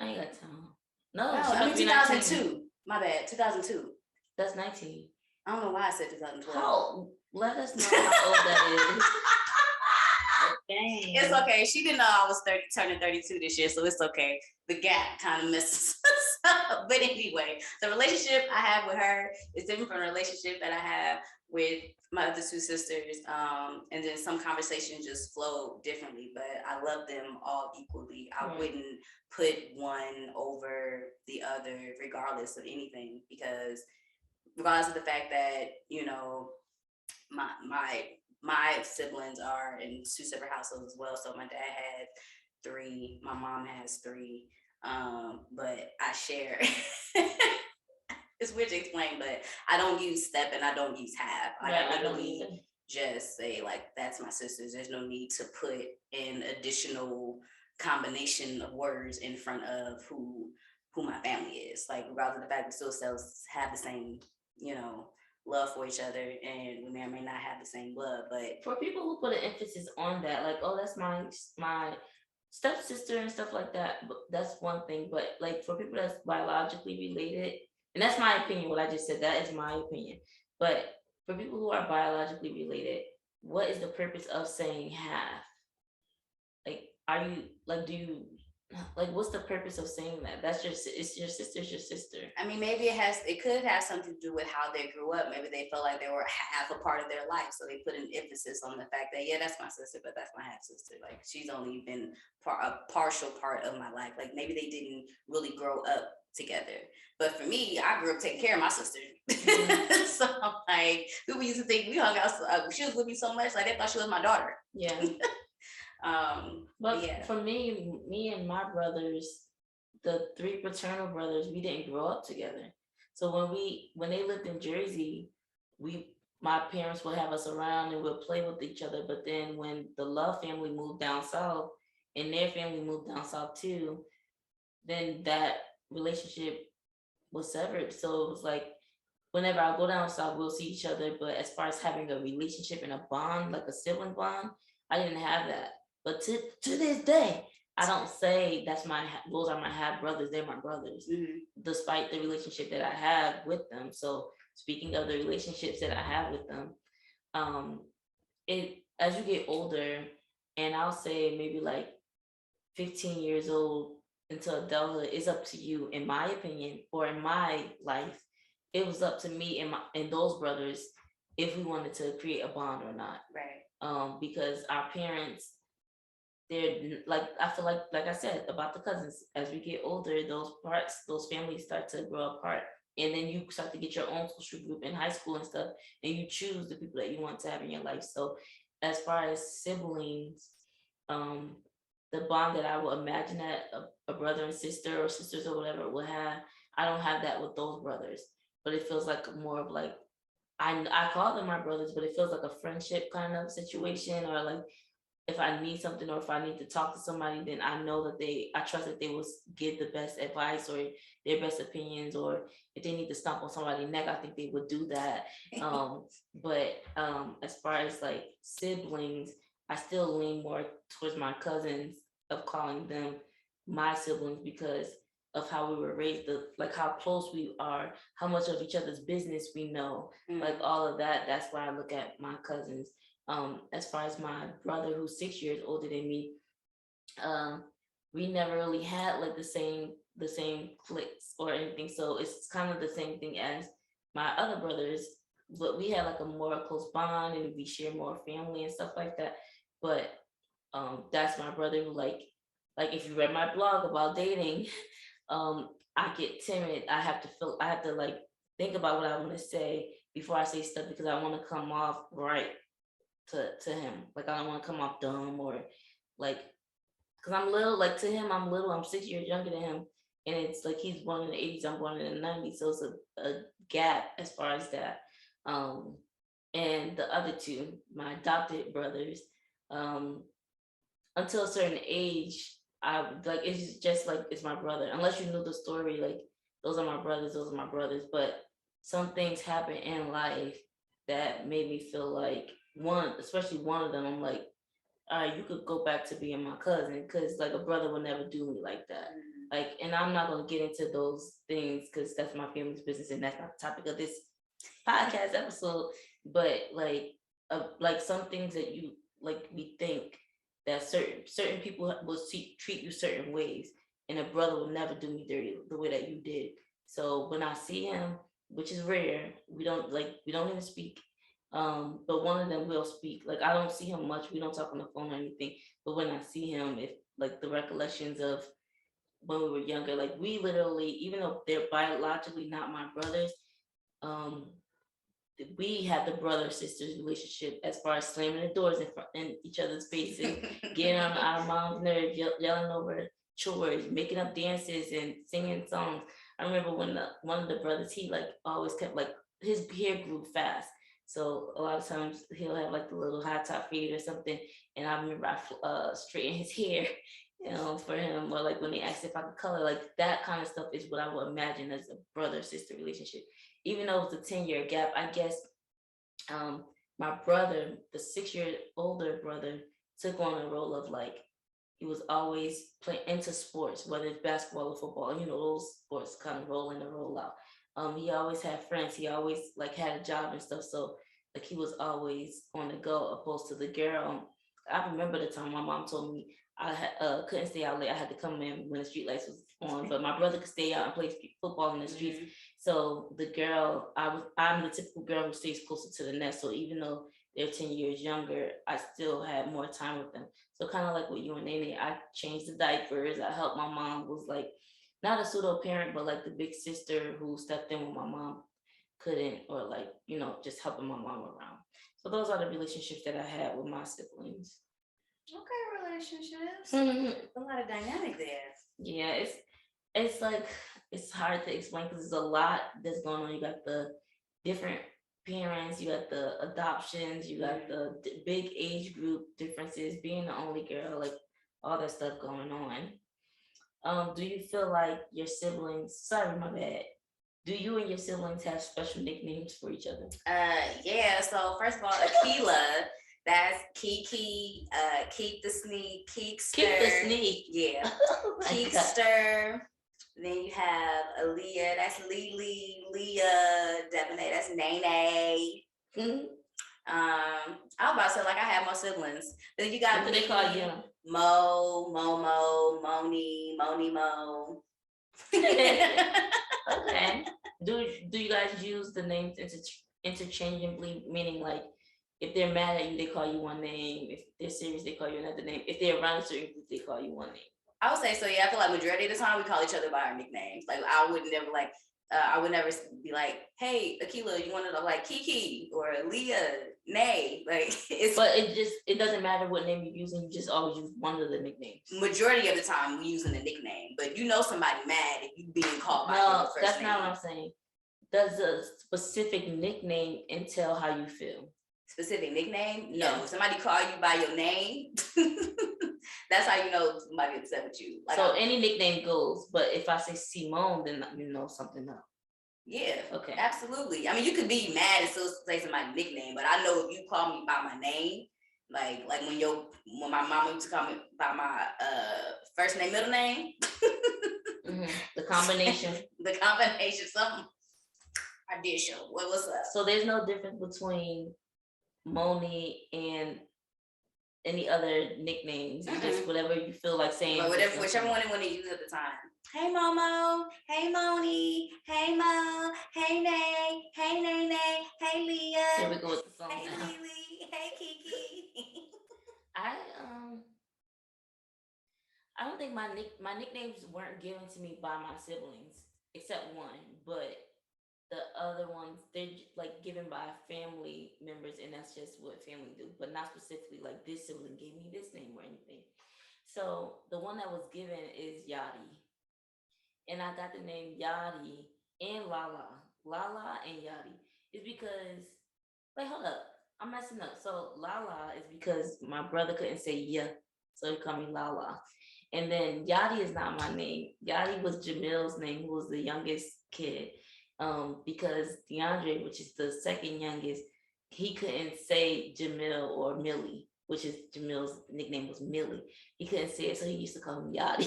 I ain't got time. No,
I mean 2002. 19. My bad, 2002.
That's 19.
I don't know why I said 2012.
How? Let us know how old that is. Dang.
It's okay. She didn't know I was turning 32 this year, so it's okay. The gap kind of messes us up. But anyway, the relationship I have with her is different from the relationship that I have with my other 2 sisters. And then some conversations just flow differently, but I love them all equally. I wouldn't put one over the other regardless of anything, because regardless of the fact that, you know, my siblings are in 2 separate households as well. So my dad had 3, my mom has 3, but I share. It's weird to explain, but I don't use step and I don't use half. I literally just say, like, that's my sisters. There's no need to put an additional combination of words in front of who my family is. Like, regardless of the fact we still have the same, you know, love for each other, and we may or may not have the same blood. But
for people who put an emphasis on that, like, oh, that's my stepsister and stuff like that, that's one thing. But like, for people that's biologically related, and that's my opinion, what I just said, that is my opinion. But for people who are biologically related, what is the purpose of saying half? Like, are you like, do you like, what's the purpose of saying that? That's just, it's your sister's your sister.
I mean, maybe it could have something to do with how they grew up. Maybe they felt like they were half a part of their life, so they put an emphasis on the fact that, yeah, that's my sister, but that's my half sister. Like, she's only been a partial part of my life. Like, maybe they didn't really grow up together. But for me, I grew up taking care of my sister. Mm-hmm. So like, people used to think we hung out. She was with me so much, like they thought she was my daughter.
Yeah. But yeah, for me and my brothers, the 3 paternal brothers, we didn't grow up together. So when they lived in Jersey, my parents would have us around and we'd play with each other. But then when the Love family moved down south and their family moved down south too, then that relationship was severed. So it was like, whenever I go down south, we'll see each other. But as far as having a relationship and a bond, like a sibling bond, I didn't have that. But to this day, I don't say those are my half brothers. They're my brothers, despite the relationship that I have with them. So speaking of the relationships that I have with them, um, it as you get older, and I'll say maybe like 15 years old into adulthood, it's up to you, in my opinion, or in my life. It was up to me and those brothers if we wanted to create a bond or not.
Right.
Because our parents, they're like, I feel like I said about the cousins, as we get older, those families start to grow apart. And then you start to get your own social group in high school and stuff, and you choose the people that you want to have in your life. So as far as siblings, um, the bond that I would imagine that a brother and sister or sisters or whatever would have, I don't have that with those brothers. But it feels like more of like, I call them my brothers, but it feels like a friendship kind of situation, or like if I need something or if I need to talk to somebody, then I know that I trust that they will give the best advice or their best opinions, or if they need to stomp on somebody's neck, I think they would do that. But as far as like siblings, I still lean more towards my cousins, of calling them my siblings, because of how we were raised, like how close we are, how much of each other's business we know, like all of that. That's why I look at my cousins. As far as my brother, who's 6 years older than me, um, we never really had like the same cliques or anything. So it's kind of the same thing as my other brothers, but we had like a more close bond and we share more family and stuff like that. But that's my brother who like if you read my blog about dating, I get timid. I have to like think about what I want to say before I say stuff, because I want to come off right to him. Like I don't want to come off dumb, or like, because I'm little. Like to him, I'm little. I'm 6 years younger than him, and it's like he's born in the '80s. I'm born in the '90s, so it's a gap as far as that. Um, and the other two, my adopted brothers, um, until a certain age, I like it's just like it's my brother. Unless you knew the story, like those are my brothers. Those are my brothers. But some things happen in life that made me feel like especially one of them, I'm like, all right, you could go back to being my cousin, because like a brother would never do me like that. Like, and I'm not gonna get into those things because that's my family's business and that's not the topic of this podcast episode. But like some things that you like, we think that certain people will treat you certain ways, and a brother will never do me dirty the way that you did. So when I see him, which is rare, we don't even speak. But one of them will speak. Like I don't see him much. We don't talk on the phone or anything. But when I see him, if like the recollections of when we were younger, like we literally, even though they're biologically not my brothers, um, we had the brother sisters relationship as far as slamming the doors in each other's faces, getting on our mom's nerves, yelling over chores, making up dances and singing songs. I remember when one of the brothers, he like always kept like his hair grew fast. So a lot of times he'll have like the little high top fade or something. And I remember I straightened his hair, for him, or like when they asked if I could color, like that kind of stuff is what I would imagine as a brother sister relationship. Even though it's a 10-year gap, I guess um, my brother, the 6 year older brother, took on a role of like, he was always playing into sports, whether it's basketball or football, those sports kind of roll in and roll out. He always had friends. He always like had a job and stuff. So like he was always on the go, opposed to the girl. I remember the time my mom told me couldn't stay out late. I had to come in when the street lights was on, but my brother could stay out and play football in the streets. So the girl, I'm the typical girl who stays closer to the nest. So even though they're 10 years younger, I still had more time with them. So kind of like with you and Nene, I changed the diapers. I helped my mom, was like not a pseudo parent, but like the big sister who stepped in when my mom couldn't, or like, just helping my mom around. So those are the relationships that I had with my siblings.
Okay, relationships. A lot of dynamic there.
Yeah, it's like it's hard to explain because there's a lot that's going on. You got the different parents, you got the adoptions, you got the big age group differences, being the only girl, like all that stuff going on. Do you feel like your siblings? Sorry, my bad. Do you and your siblings have special nicknames for each other?
Yeah. So first of all, Akila, that's Kiki. Keep the Sneak, Keekster.
Keep the Sneak.
Yeah.
Oh
Keekster. Then you have Aaliyah, that's Lily, Leah, Debonair, that's Nene. Mm-hmm. I was about to say, like, I have more siblings. Then you got
what do they call you?
Mo, Momo, Moni, Moni Mo.
Okay. Do you guys use the names interchangeably? Meaning, like, if they're mad at you, they call you one name. If they're serious, they call you another name. If they're around a certain group, they call you one name.
I would say so. Yeah, I feel like majority of the time we call each other by our nicknames. Like I would never be like, "Hey, Akila, you want to like Kiki or Leah, Nay?" Like it's.
But it doesn't matter what name you're using. You just always use one of the nicknames.
Majority of the time we using the nickname, but you know somebody mad if you being called by your first name.
That's not what I'm saying. Does a specific nickname entail how you feel?
Specific nickname? No. Yeah. If somebody call you by your name, that's how you know somebody upset with you.
Like, so any nickname goes, but if I say Simone, then you know something else.
Yeah. Okay. Absolutely. I mean, you could be mad and still say somebody's nickname, but I know if you call me by my name, like when my mama used to call me by my first name, middle name.
Mm-hmm. The combination.
Something. I did show. What's up?
So there's no difference between Monie and any other nicknames. Mm-hmm. Just whatever you feel like saying.
But whichever one you want to use at the time. Hey Momo, hey Monie, hey Mo, hey Nay, hey Nene, hey Leah.
Here we go with the song
hey
now.
Lily, hey Kiki.
I don't think my nicknames weren't given to me by my siblings, except one, but the other ones, they're like given by family members, and that's just what family do, but not specifically like this sibling gave me this name or anything. So the one that was given is Yadi. And I got the name Yadi and Lala and Yadi. Is because, wait, hold up. I'm messing up. So Lala is because my brother couldn't say yeah, so he called me Lala. And then Yadi is not my name. Yadi was Jamil's name, who was the youngest kid. Because DeAndre, which is the second youngest, he couldn't say Jamil or Millie, which is Jamil's nickname was Millie. He couldn't say it, so he used to call him Yadi.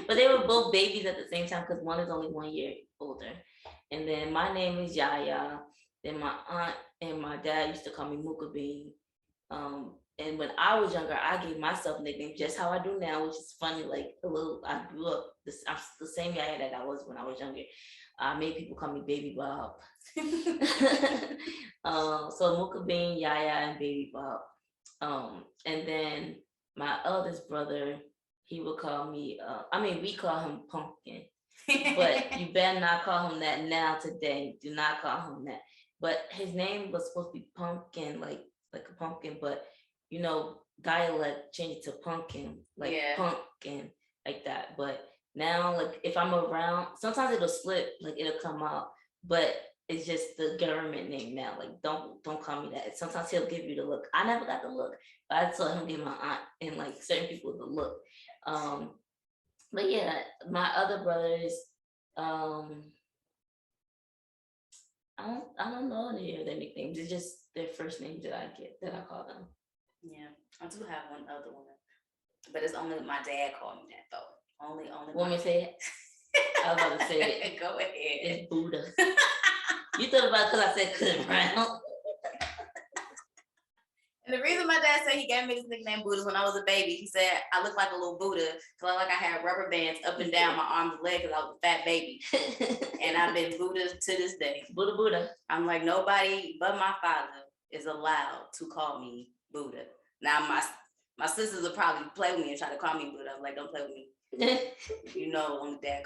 But they were both babies at the same time because one is only 1 year older. And then my name is Yaya. Then my aunt and my dad used to call me Mooka Bean. And when I was younger, I gave myself nicknames just how I do now, which is funny. Like I grew up, I'm the same Yaya that I was when I was younger. I made people call me Baby Bob. So Mooka Bean, Yaya, and Baby Bob. And then my eldest brother, he would call me, we call him Pumpkin. But you better not call him that now today. Do not call him that. But his name was supposed to be Pumpkin, like a pumpkin, but dialect changed to Pumpkin, like pumpkin, like that. But now, like if I'm around, sometimes it'll slip, like it'll come out, but it's just the government name now. Like don't call me that. Sometimes he'll give you the look. I never got the look, but I told him give my aunt and like certain people the look. But yeah, my other brothers, I don't know any of their nicknames. It's just their first names that I call them.
Yeah, I do have one other one, but it's only my dad called me that though. Only.
Want me to say it? I was about to say it.
Go ahead.
It's Buddha. You thought about it because I said Clint Brown.
And the reason my dad said he gave me this nickname Buddha when I was a baby, he said I looked like a little Buddha because I had rubber bands up and down my arms and legs because I was a fat baby. And I've been Buddha to this day.
Buddha.
I'm like, nobody but my father is allowed to call me Buddha. Now my sisters will probably play with me and try to call me Buddha. I'm like, don't play with me. Only dad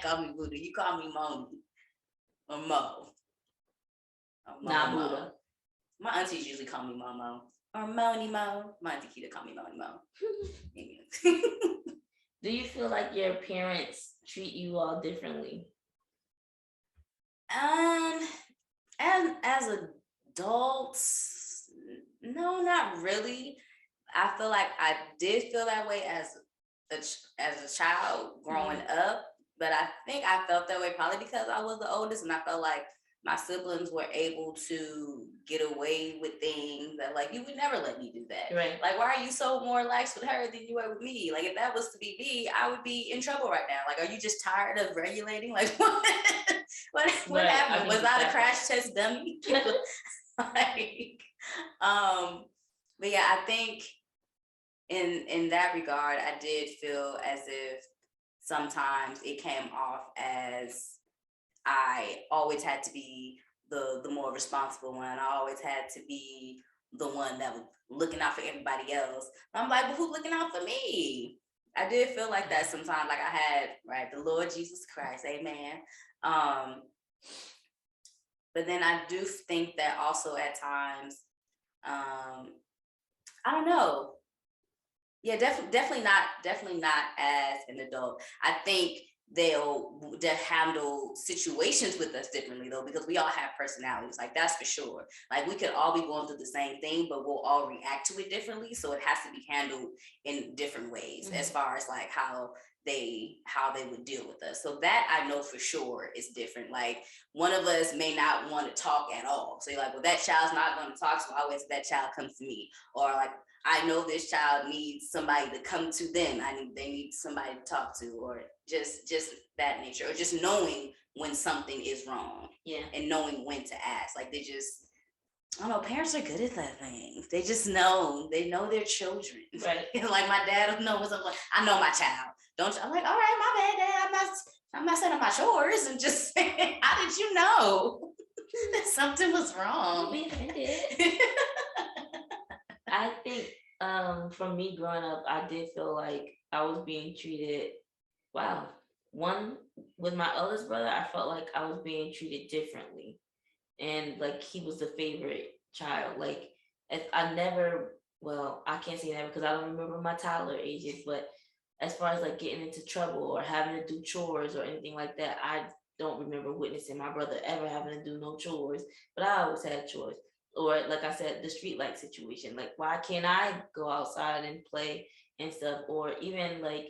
call me Buddha. You call me Monie or Mo.
Not Buddha.
My aunties usually call me Momo or Monie Mo. My auntie Keita call me Monie Mo.
Do you feel like your parents treat you all differently?
As adults, no, not really. I feel like I did feel that way as a child growing up But I think I felt that way probably because I was the oldest, and I felt like my siblings were able to get away with things that, like, you would never let me do that.
Right.
Like, why are you so more lax with her than you are with me? Like, if that was to be me, I would be in trouble right now. Like, are you just tired of regulating? Like, what happened? Was I the crash test dummy? Like, but yeah, I think in that regard, I did feel as if sometimes it came off as I always had to be the more responsible one. I always had to be the one that was looking out for everybody else. I'm like, but who's looking out for me? I did feel like that sometimes. Like I had, right, the Lord Jesus Christ, amen. But then I do think that also at times, I don't know. Yeah, definitely not as an adult. I think they'll handle situations with us differently though, because we all have personalities. Like that's for sure. Like we could all be going through the same thing, but we'll all react to it differently. So it has to be handled in different ways as far as like how they would deal with us. So that I know for sure is different. Like one of us may not want to talk at all. So you're like, well, that child's not going to talk, so I wait till that child comes to me. Or like, I know this child needs somebody to come to them. They need somebody to talk to, or just that nature, or just knowing when something is wrong.
Yeah.
And knowing when to ask. Like they just, I don't know, parents are good at that thing. They just know, they know their children.
Right.
Like my dad will know what's up. Like, I know my child. Don't you? I'm like, all right, my bad, Dad. I'm not saying my chores, and just how did you know that something was wrong?
Be offended. I think for me growing up, I did feel like I was being treated, one, with my eldest brother, I felt like I was being treated differently. And like he was the favorite child. Like I never, I can't say never because I don't remember my toddler ages, but as far as like getting into trouble or having to do chores or anything like that, I don't remember witnessing my brother ever having to do no chores, but I always had chores. Or like I said, the street light situation. Like, why can't I go outside and play and stuff? Or even like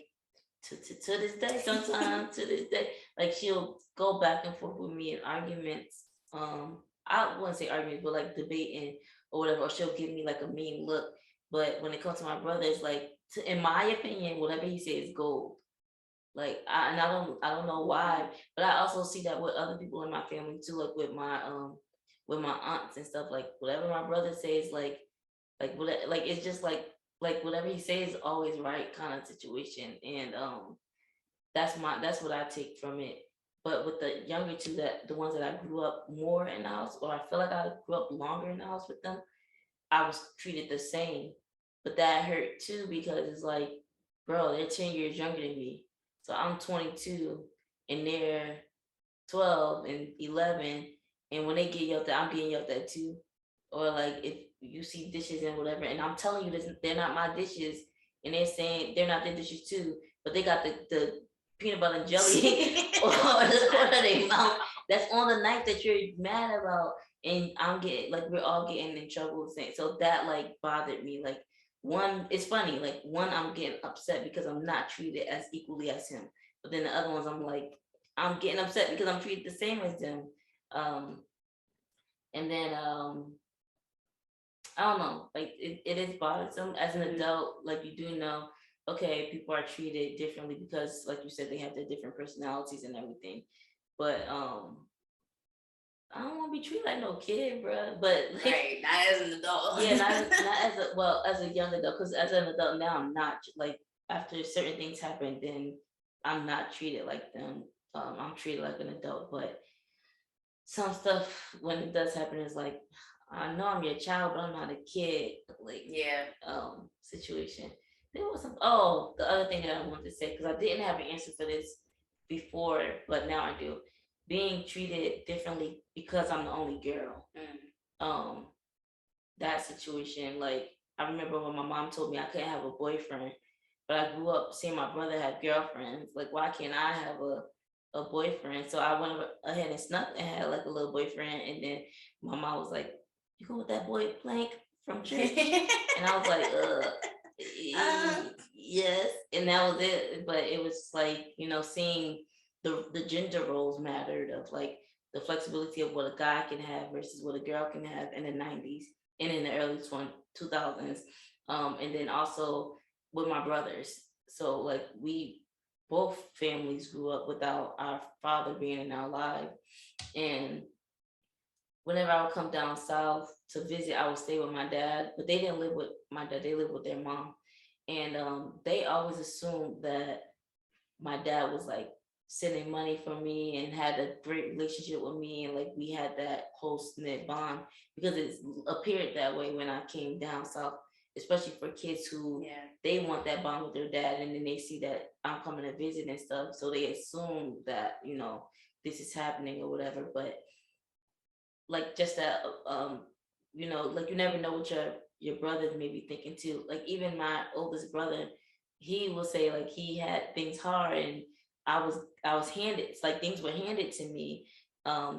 to this day, sometimes to this day, like she'll go back and forth with me in arguments. I wouldn't say arguments, but like debating or whatever. Or she'll give me like a mean look. But when it comes to my brother, it's like, in my opinion, whatever he says is gold. Like I don't know why, but I also see that with other people in my family too, like with my aunts and stuff. Like whatever my brother says, like what, like it's just like whatever he says is always right kind of situation. And that's what I take from it. But with the younger two, that the ones that I grew up more in the house, or I feel like I grew up longer in the house with them, I was treated the same. But that hurt too, because it's like, bro, they're 10 years younger than me. So I'm 22 and they're 12 and 11. And when they get yelled at, I'm getting yelled at too. Or like if you see dishes and whatever, and I'm telling you this, they're not my dishes, and they're saying they're not their dishes too, but they got the peanut butter and jelly or the corner of their mouth that's on the knife that you're mad about, and I'm getting like we're all getting in trouble. So that like bothered me. Like one, it's funny. Like one, I'm getting upset because I'm not treated as equally as him, but then the other ones, I'm like, I'm getting upset because I'm treated the same as them. And then I don't know, like it is bothersome as an adult. Like you do know, okay, people are treated differently because, like you said, they have their different personalities and everything. But I don't want to be treated like no kid, bro. But like,
right, not as an adult.
Yeah, not as a young adult. Because as an adult now, I'm not like, after certain things happen, then I'm not treated like them. I'm treated like an adult. But some stuff, when it does happen, is like, I know I'm your child, but I'm not a kid. Like,
yeah.
Situation. There was the other thing that I wanted to say, because I didn't have an answer for this before, but now I do. Being treated differently because I'm the only girl. That situation, like, I remember when my mom told me I couldn't have a boyfriend, but I grew up seeing my brother have girlfriends. Like, why can't I have a boyfriend? So I went ahead and snuck and had like a little boyfriend, and then my mom was like, "You go with that boy Plank from church?" And I was like, yes. And that was it. But it was like, seeing the gender roles mattered, of like the flexibility of what a guy can have versus what a girl can have in the 90s and in the early 2000s. And then also with my brothers. So like we both families grew up without our father being in our life. And whenever I would come down south to visit, I would stay with my dad, but they didn't live with my dad, they lived with their mom. And they always assumed that my dad was like sending money for me and had a great relationship with me, and like we had that close knit bond, because it appeared that way when I came down south, especially for kids who they want that bond with their dad, and then they see that I'm coming to visit and stuff, so they assume that this is happening or whatever. But like just that like you never know what your brothers may be thinking too. Like even my oldest brother, he will say like he had things hard, and I was handed, it's like things were handed to me.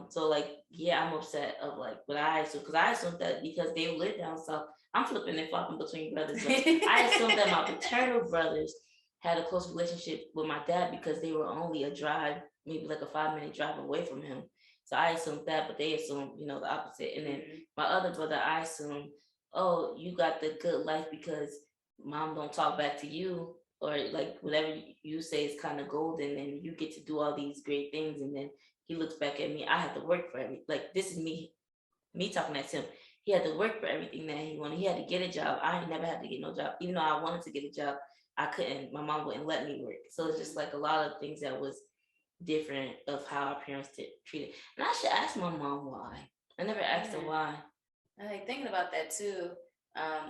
So like yeah, I'm upset of like what I assume, because I assumed that because they live down south, I'm flipping and flopping between brothers, but I assumed that my paternal brothers had a close relationship with my dad because they were only a drive, maybe like a 5-minute drive away from him. So I assumed that, but they assumed, the opposite. And then my other brother, I assumed, oh, you got the good life because mom don't talk back to you, or like whatever you say is kind of golden, and you get to do all these great things. And then he looks back at me. I had to work for everything. Like this is me talking at him. He had to work for everything that he wanted. He had to get a job. I never had to get no job, even though I wanted to get a job. I couldn't. My mom wouldn't let me work. So it's just like a lot of things that was different of how our parents treated. And I should ask my mom why. I never asked her why.
I like thinking about that too.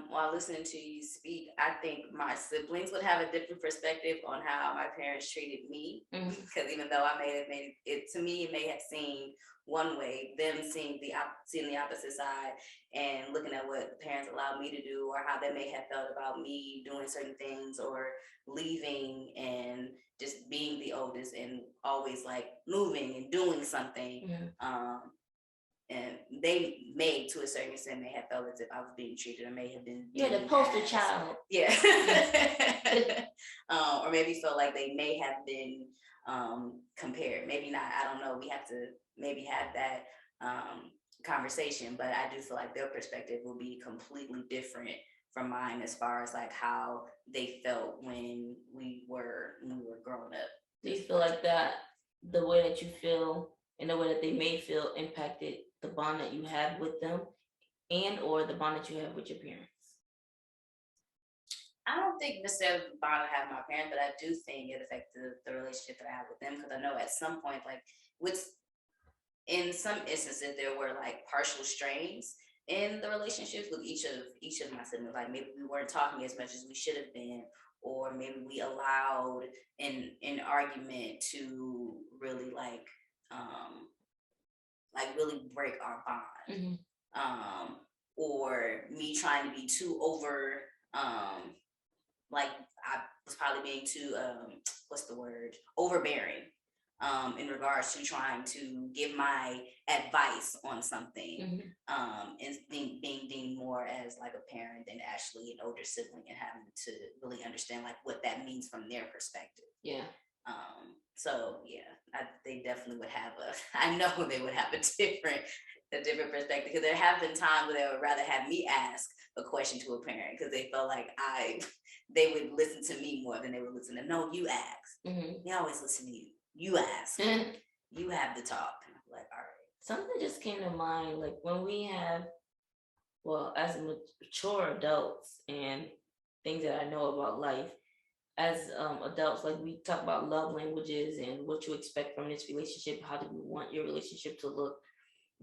While listening to you speak, I think my siblings would have a different perspective on how my parents treated me. Because even though I made it to me, it may have seemed one way. Them seeing the opposite side and looking at what parents allowed me to do, or how they may have felt about me doing certain things or leaving and just being the oldest and always like moving and doing something. And they may, to a certain extent, may have felt as if I was being treated, or may have been
the poster child.
Yeah. Or maybe felt like they may have been compared. Maybe not. I don't know. We have to maybe have that conversation. But I do feel like their perspective will be completely different from mine, as far as like how they felt when we were growing up.
Do you feel like that the way that you feel and the way that they may feel impacted the bond that you have with them, and or the bond that you have with your parents?
I don't think necessarily the bond I have with my parents, but I do think it affected the relationship that I have with them, because I know at some point, like in some instances, there were like partial strains in the relationships with each of my siblings. Like maybe we weren't talking as much as we should have been, or maybe we allowed an argument to really like really break our bond. Or me trying to be too over, like I was probably being too overbearing in regards to trying to give my advice on something, and being deemed more as like a parent than actually an older sibling, and having to really understand like what that means from their perspective. So yeah, they definitely would have I know they would have a different perspective, because there have been times where they would rather have me ask a question to a parent, because they felt like they would listen to me more than they would listen to, no, you ask. They always listen to you. You ask. You have the talk. And I'm like, all right.
Something just came to mind, like when we have, as mature adults and things that I know about life, as adults, like we talk about love languages and what you expect from this relationship, how do you want your relationship to look?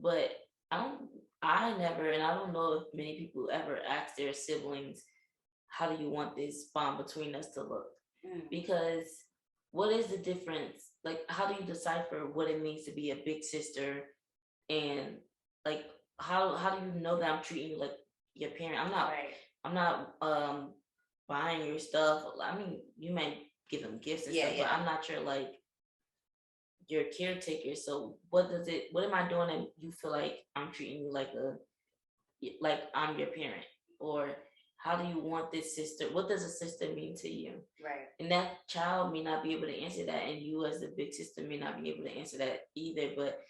But I never, and I don't know if many people ever ask their siblings, how do you want this bond between us to look? Because what is the difference? Like, how do you decipher what it means to be a big sister? And like, how do you know that I'm treating you like your parent? I'm not buying your stuff. I mean, you might give them gifts and stuff, but I'm not your like your caretaker. So what am I doing that you feel like I'm treating you like I'm your parent? Or how do you want this sister? What does a sister mean to you?
Right.
And that child may not be able to answer that, and you as the big sister may not be able to answer that either. But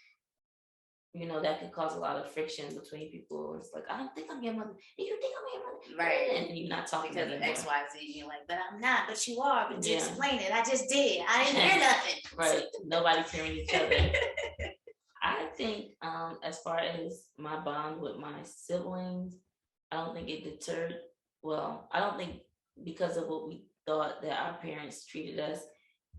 that could cause a lot of friction between people. It's like, I don't think I'm your mother. And you think I'm your mother.
Right.
And you're not talking
because
anymore.
Because of X, Y, Z, you're like, but I'm not, but you are. But to explain it, I just did. I didn't hear nothing.
Right. Nobody's hearing each other. I think as far as my bond with my siblings, I don't think it deterred. Well, I don't think because of what we thought that our parents treated us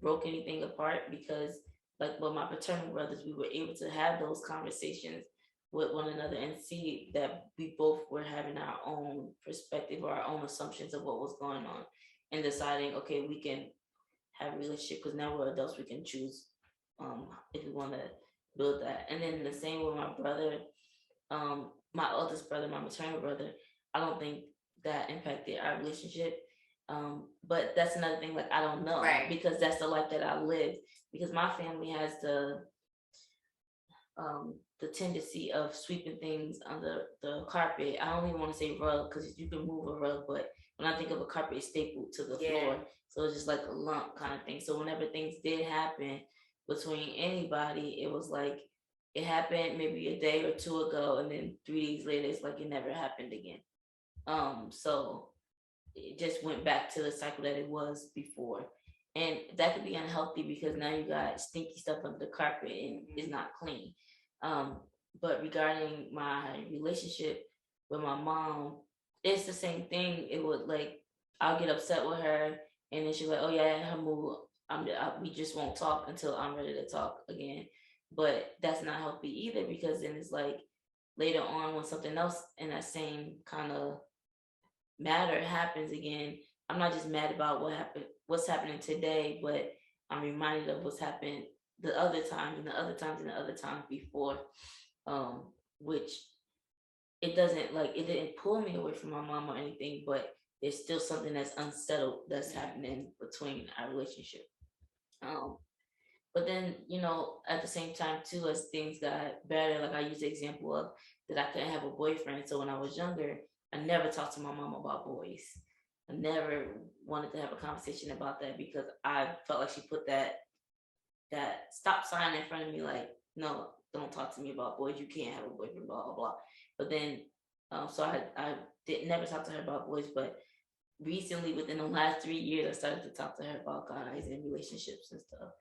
broke anything apart, because like with my paternal brothers, we were able to have those conversations with one another and see that we both were having our own perspective or our own assumptions of what was going on, and deciding, okay, we can have a relationship because now we're adults, we can choose if we want to build that. And then the same with my brother, my oldest brother, my maternal brother. I don't think that impacted our relationship. But that's another thing, like I don't know,
right,
because that's the life that I lived. Because my family has the tendency of sweeping things under the carpet. I don't even want to say rug because you can move a rug, but when I think of a carpet, it's stapled to the floor. So it's just like a lump kind of thing. So whenever things did happen between anybody, it was like it happened maybe a day or two ago, and then 3 days later, it's like it never happened again. So it just went back to the cycle that it was before. And that could be unhealthy because now you got stinky stuff under the carpet and it's not clean. But regarding my relationship with my mom, it's the same thing. It would like, I'll get upset with her and then she's like, oh yeah, her mood, we just won't talk until I'm ready to talk again. But that's not healthy either, because then it's like later on when something else in that same kind of matter happens again, I'm not just mad about what's happening today, but I'm reminded of what's happened the other times and the other times and the other times before, which it didn't pull me away from my mom or anything, but there's still something that's unsettled that's happening between our relationship. But then, at the same time too, as things got better, like I use the example of that I couldn't have a boyfriend. So when I was younger, I never talked to my mom about boys. I never wanted to have a conversation about that because I felt like she put that stop sign in front of me, like, no, don't talk to me about boys. You can't have a boyfriend, blah, blah, blah. But then, so I did never talk to her about boys, but recently, within the last 3 years, I started to talk to her about guys and relationships and stuff.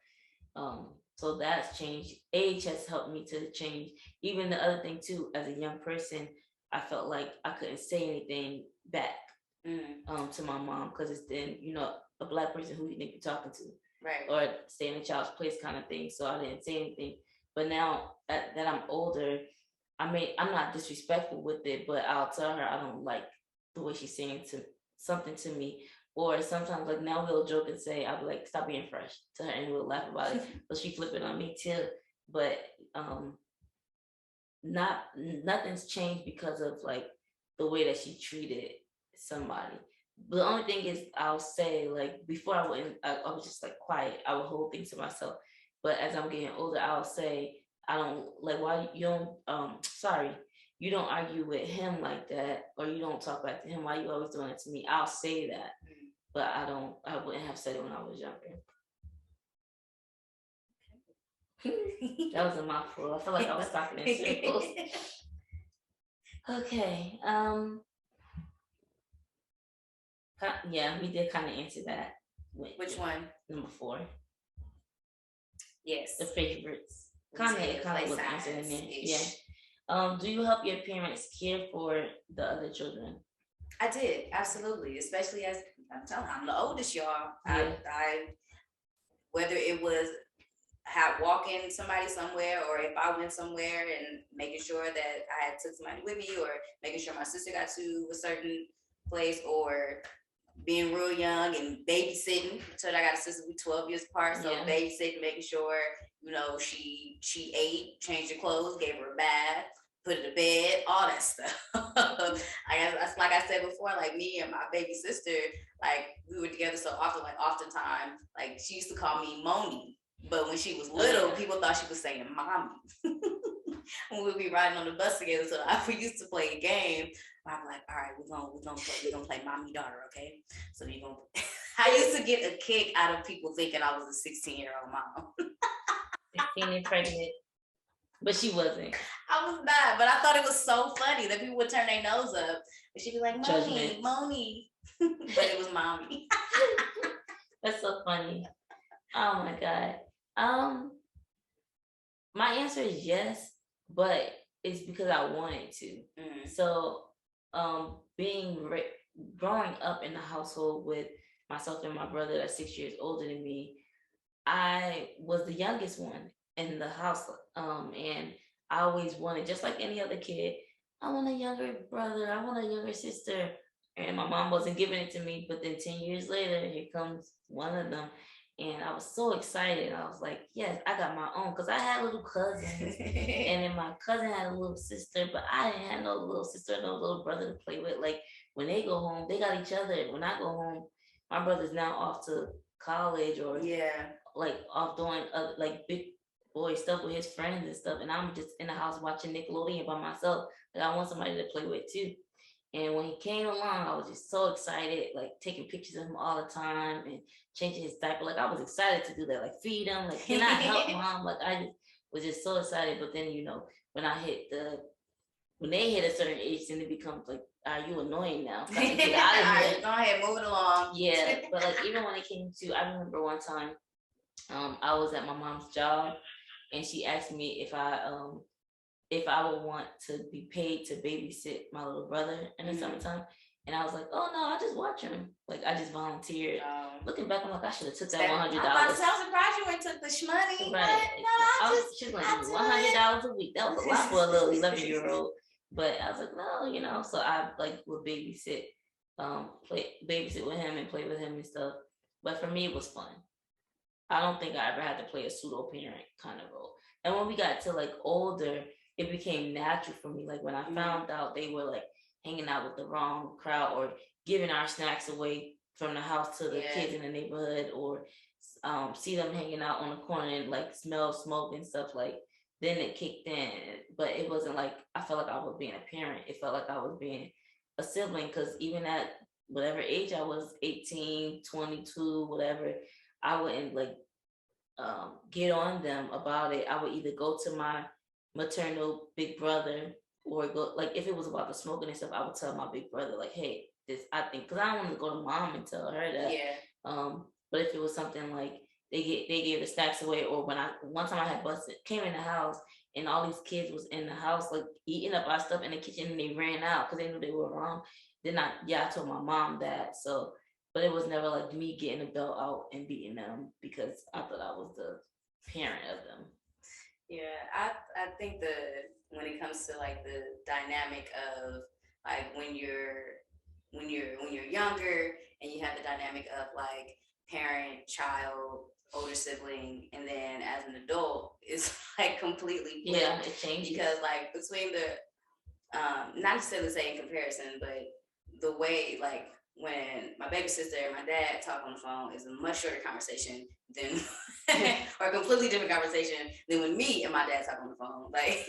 So that's changed. Age has helped me to change. Even the other thing too, as a young person, I felt like I couldn't say anything back to my mom because it's then, a Black person, who you think you're talking to,
right?
Or stay in a child's place kind of thing. So I didn't say anything. But now that I'm older, I'm not disrespectful with it, but I'll tell her I don't like the way she's saying something to me. Or sometimes, like now we'll joke and say, I'll be like, stop being fresh to her, and we'll laugh about it. But she flip it on me too. But nothing's changed because of like the way that she treated somebody. The only thing is, I'll say, like before I was just like quiet. I would hold things to myself. But as I'm getting older, I'll say, I don't like, why you don't sorry, you don't argue with him like that, or you don't talk back to him. Why you always doing it to me? I'll say that. But I wouldn't have said it when I was younger. That was a mouthful. I feel like I was talking in circles. Okay. Yeah, we did kind of answer that.
Which one?
Number 4.
Yes.
The favorites. Kind of was answered in there. Yeah. Do you help your parents care for the other children?
I did, absolutely. Especially as I'm the oldest, y'all.
Yeah.
I whether it was walking somebody somewhere, or if I went somewhere and making sure that I had took somebody with me, or making sure my sister got to a certain place, or being real young and babysitting. So I got a sister, we 12 years apart, so babysitting, making sure, she ate, changed her clothes, gave her a bath, put her to bed, all that stuff. Like I said before, like me and my baby sister, like we were together so often, like oftentimes, like she used to call me Monie. But when she was little, people thought she was saying mommy. When we'd be riding on the bus together. So we used to play a game. I'm like, all right, we're gonna play mommy daughter, okay? So you're gonna. I used to get a kick out of people thinking I was a 16-year-old mom.
16 and pregnant. But she wasn't.
I was not, but I thought it was so funny that people would turn their nose up and she'd be like, Monie. But it was mommy.
That's so funny. Oh my God. My answer is yes, but it's because I wanted to. Mm-hmm. So, growing up in the household with myself and my brother that's 6 years older than me, I was the youngest one in the house, and I always wanted, just like any other kid, I want a younger brother, I want a younger sister, and my mom wasn't giving it to me. But then 10 years later, here comes one of them, and I was so excited. I was like, yes, I got my own, because I had little cousins, and then my cousin had a little sister, but I didn't have no little sister, no little brother to play with. Like, when they go home, they got each other. When I go home, my brother's now off to college, or like off doing like big boy stuff with his friends and stuff, and I'm just in the house watching Nickelodeon by myself. Like, I want somebody to play with too. And when he came along, I was just so excited, like taking pictures of him all the time and changing his diaper. Like, I was excited to do that, like feed him, like, can I help mom? Like, I just was just so excited. But then, when they hit a certain age, then it becomes like, are you annoying now? So get out of here.
Go ahead, move it along.
Yeah, but like, even when it came to, I remember one time, I was at my mom's job, and she asked me if I would want to be paid to babysit my little brother in the summertime. And I was like, oh no, I just watch him. Like, I just volunteered. Looking back, I'm like, I should have took that $100.
I was surprised you went took the shmoney. Right.
She's like, $100 a week. That was a lot for a little 11-year-old. But I was like, no, so I like would babysit with him and play with him and stuff. But for me, it was fun. I don't think I ever had to play a pseudo parent kind of role. And when we got to like older, it became natural for me. Like, when I found out they were like hanging out with the wrong crowd, or giving our snacks away from the house to the kids in the neighborhood, or see them hanging out on the corner and like smell smoke and stuff, like, then it kicked in. But it wasn't like I felt like I was being a parent. It felt like I was being a sibling, because even at whatever age I was, 18, 22, whatever, I wouldn't like get on them about it. I would either go to my maternal big brother, or go, like, if it was about the smoking and stuff, I would tell my big brother, like, hey, this, I think, because I don't want to go to mom and tell her that. But if it was something like they gave the snacks away, or one time I had came in the house, and all these kids was in the house, like, eating up our stuff in the kitchen, and they ran out because they knew they were wrong. Then I told my mom that. So, but it was never like me getting the belt out and beating them, because I thought I was the parent of them.
Yeah, I think when it comes to like the dynamic of like when you're younger, and you have the dynamic of like parent, child, older sibling, and then as an adult, it's like completely flipped.
Yeah, it changed,
because like between the not necessarily saying comparison, but the way, like, when my baby sister and my dad talk on the phone is a much shorter conversation than or a completely different conversation than when me and my dad talk on the phone. Like,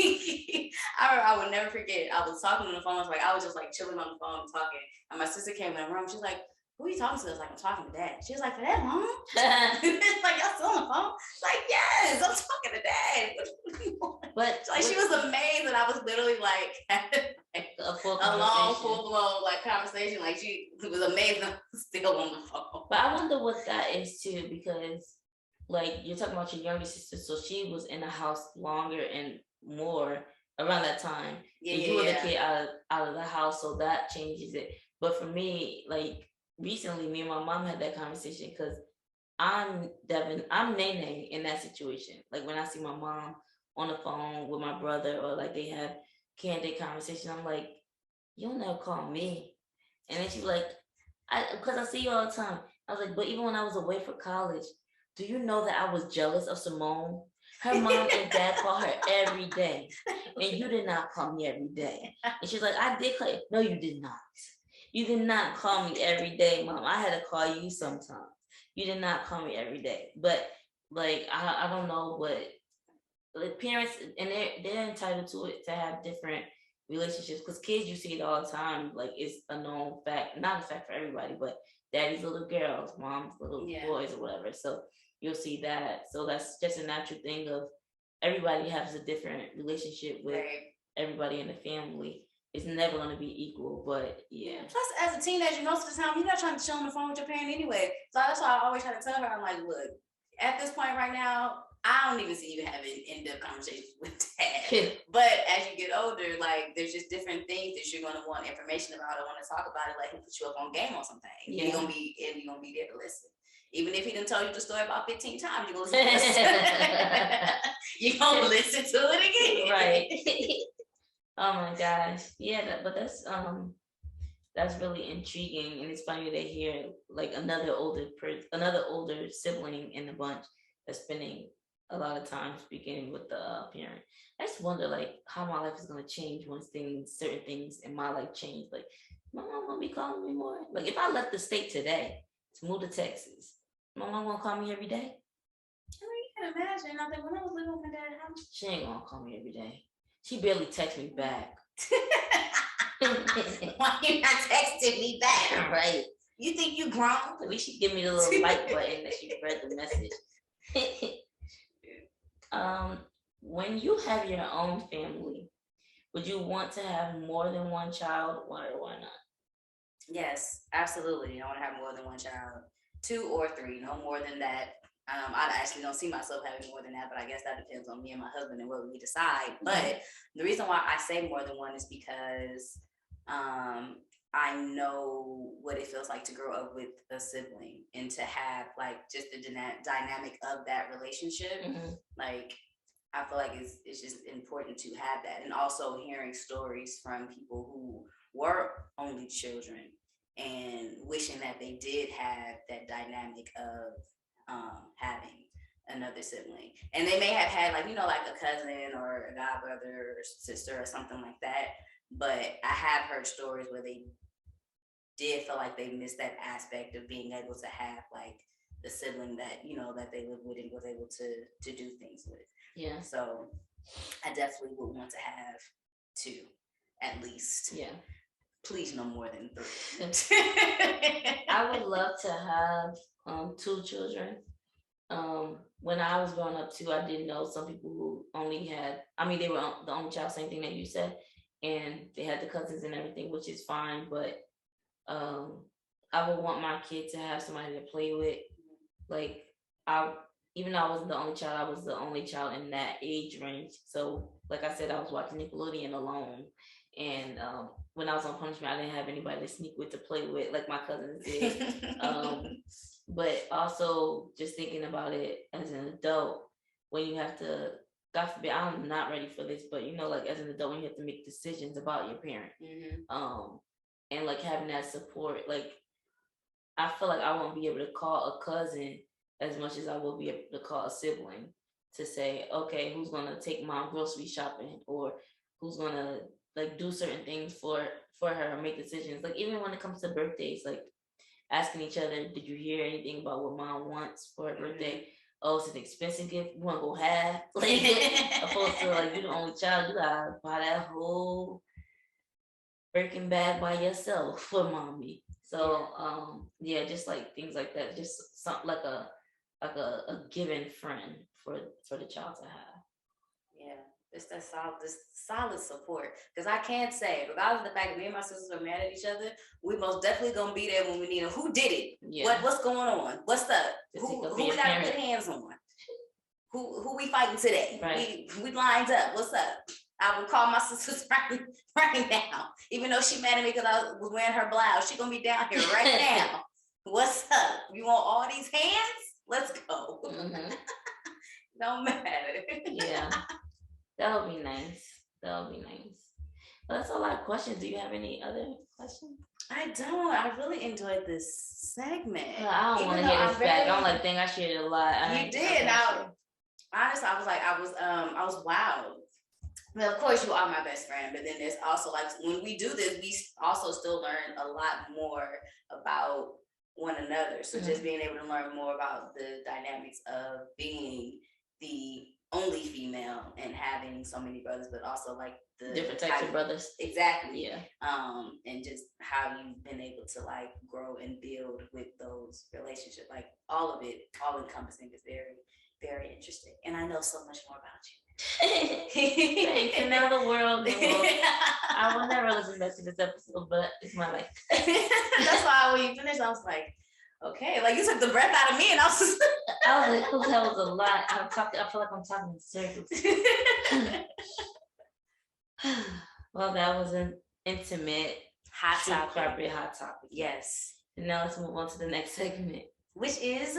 I would never forget, I was talking on the phone, I was just like chilling on the phone talking, and my sister came in the room. She's like, who are you talking to? I was like, I'm talking to dad. She was like, for that, mom? Like, y'all still on the phone? Like, yes, I'm talking to dad. But like, she was amazed that I was literally like a long, full-blown like conversation. Like, she was amazed that I was still on the phone.
But I wonder what that is too, because like, you're talking about your younger sister, so she was in the house longer and more around that time. And you were the kid out of the house, so that changes it. But for me, like, recently, me and my mom had that conversation, because I'm Nene in that situation. Like, when I see my mom on the phone with my brother, or like they have candid conversation, I'm like, you'll never call me. And then she's like, because I see you all the time. I was like, but even when I was away for college, do you know that I was jealous of Simone? Her mom and dad call her every day, and you did not call me every day. And she's like, I did call you. No, you did not. You did not call me every day, Mom. I had to call you sometimes. You did not call me every day. But like, I don't know what, like, parents, and they're entitled to it, to have different relationships, because kids, you see it all the time. Like, it's a known fact, not a fact for everybody, but daddy's little girls, mom's little boys, or whatever. So you'll see that. So that's just a natural thing of everybody has a different relationship with everybody in the family. It's never going to be equal, but yeah.
Plus, as a teenager, most of the time, you're not trying to chill on the phone with your parent anyway. So that's why I always try to tell her, I'm like, look, at this point right now, I don't even see you having in-depth conversations with dad. But as you get older, like, there's just different things that you're going to want information about or want to talk about it. Like, he'll put you up on game on something. Yeah. You're going to be there to listen. Even if he didn't tell you the story about 15 times, you're going to listen to it. You're going to listen to it again.
Right. Oh my gosh. Yeah, but that's really intriguing, and it's funny to hear like another older sibling in the bunch that's spending a lot of time speaking with the parent. I just wonder like how my life is gonna change once certain things in my life change. Like, my mom won't be calling me more. Like, if I left the state today to move to Texas, my mom won't call me every day.
I mean, you can imagine. I think when I was living with my dad,
she ain't gonna call me every day. She barely texts me back.
Why you not texting me back?
Right.
You think you grown?
At least she give me the little like button that she read the message. When you have your own family, would you want to have more than one child? Why or why not?
Yes, absolutely. I want to have more than one child, 2 or 3, no more than that. I actually don't see myself having more than that, but I guess that depends on me and my husband and what we decide. But the reason why I say more than one is because I know what it feels like to grow up with a sibling and to have like just the dynamic of that relationship. Like, I feel like it's just important to have that. And also hearing stories from people who were only children and wishing that they did have that dynamic of having another sibling. And they may have had like, like a cousin or a godbrother or sister or something like that. But I have heard stories where they did feel like they missed that aspect of being able to have like the sibling that, that they lived with and was able to do things with.
Yeah.
So I definitely would want to have 2 at least.
Yeah.
Please no more than 3.
I would love to have 2 children. When I was growing up too, I did know some people who only had, they were the only child, same thing that you said, and they had the cousins and everything, which is fine, but I would want my kid to have somebody to play with. Like, even though I wasn't the only child, I was the only child in that age range. So like I said, I was watching Nickelodeon alone. And when I was on punishment, I didn't have anybody to sneak with, to play with, like my cousins did. But also just thinking about it as an adult, when you have to, God forbid, I'm not ready for this, but like as an adult, when you have to make decisions about your parent, and like having that support, like I feel like I won't be able to call a cousin as much as I will be able to call a sibling to say, okay, who's gonna take mom grocery shopping, or who's gonna like do certain things for her, or make decisions. Like, even when it comes to birthdays, like asking each other, did you hear anything about what mom wants for her birthday? Oh, it's an expensive gift. You want to go half? Like, opposed to like, you're the only child, you gotta buy that whole Birkin bag by yourself for mommy. So yeah, just like things like that. Just something like a given friend for the child to have.
Yeah. It's that solid support. Because I can't say, regardless of the fact that me and my sisters are mad at each other, we most definitely gonna be there when we need them. Who did it? Yeah. What's going on? What's up? Who we gotta put hands on? Who we fighting today? Right. We lined up. What's up? I would call my sisters right now. Even though she mad at me because I was wearing her blouse, she gonna be down here right now. What's up? You want all these hands? Let's go. Don't matter.
Yeah. That would be nice. Well, that's a lot of questions. Do you have any other questions?
I don't. I really enjoyed this segment.
I don't want to hear this back. I'm like, dang, I shared a lot.
You did. Honestly, I was wild. Well, of course, you are my best friend, but then there's also like when we do this, we also still learn a lot more about one another. So just being able to learn more about the dynamics of being the only female and having so many brothers, but also like the
different types of brothers.
Exactly.
Yeah.
And just how you've been able to like grow and build with those relationships, like all of it, all encompassing, is very, very interesting. And I know so much more about you.
Thanks. And now the world knows. I will never listen back to this episode, but it's my life.
That's why when you finished, I was like, okay, like you took the breath out of me, and I was
like, oh, that was a lot. I feel like I'm talking in circles. Well, that was an intimate,
hot topic.
Yes. And now let's move on to the next segment,
which is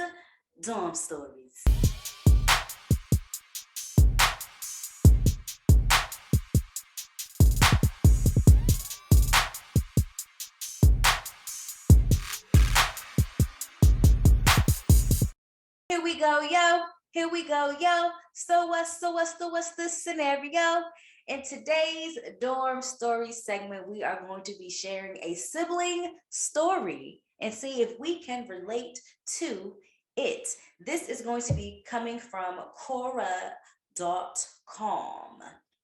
dorm stories. Here we go, yo. Here we go, yo. So what's the scenario? In today's dorm story segment, we are going to be sharing a sibling story and see if we can relate to it. This is going to be coming from Quora.com.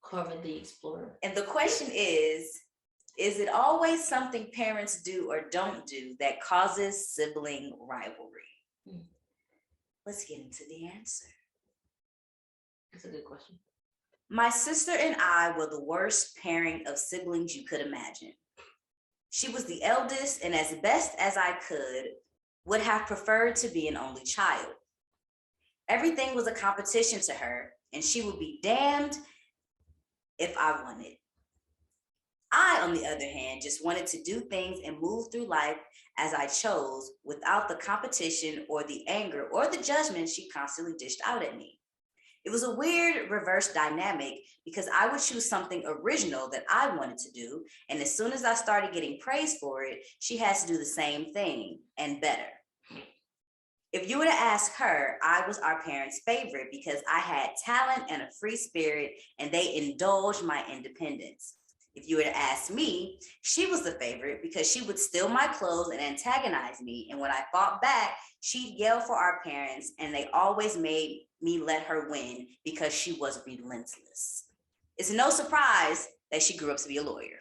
Quora the Explorer.
And the question is it always something parents do or don't do that causes sibling rivalry? Let's get into the answer.
That's a good question.
My sister and I were the worst pairing of siblings you could imagine. She was the eldest, and as best as I could, would have preferred to be an only child. Everything was a competition to her, and she would be damned if I won it. I, on the other hand, just wanted to do things and move through life as I chose without the competition or the anger or the judgment she constantly dished out at me. It was a weird reverse dynamic because I would choose something original that I wanted to do, and as soon as I started getting praise for it, she has to do the same thing and better. If you were to ask her, I was our parents' favorite because I had talent and a free spirit, and they indulged my independence. If you were to ask me, she was the favorite because she would steal my clothes and antagonize me. And when I fought back, she'd yell for our parents, and they always made me let her win because she was relentless. It's no surprise that she grew up to be a lawyer.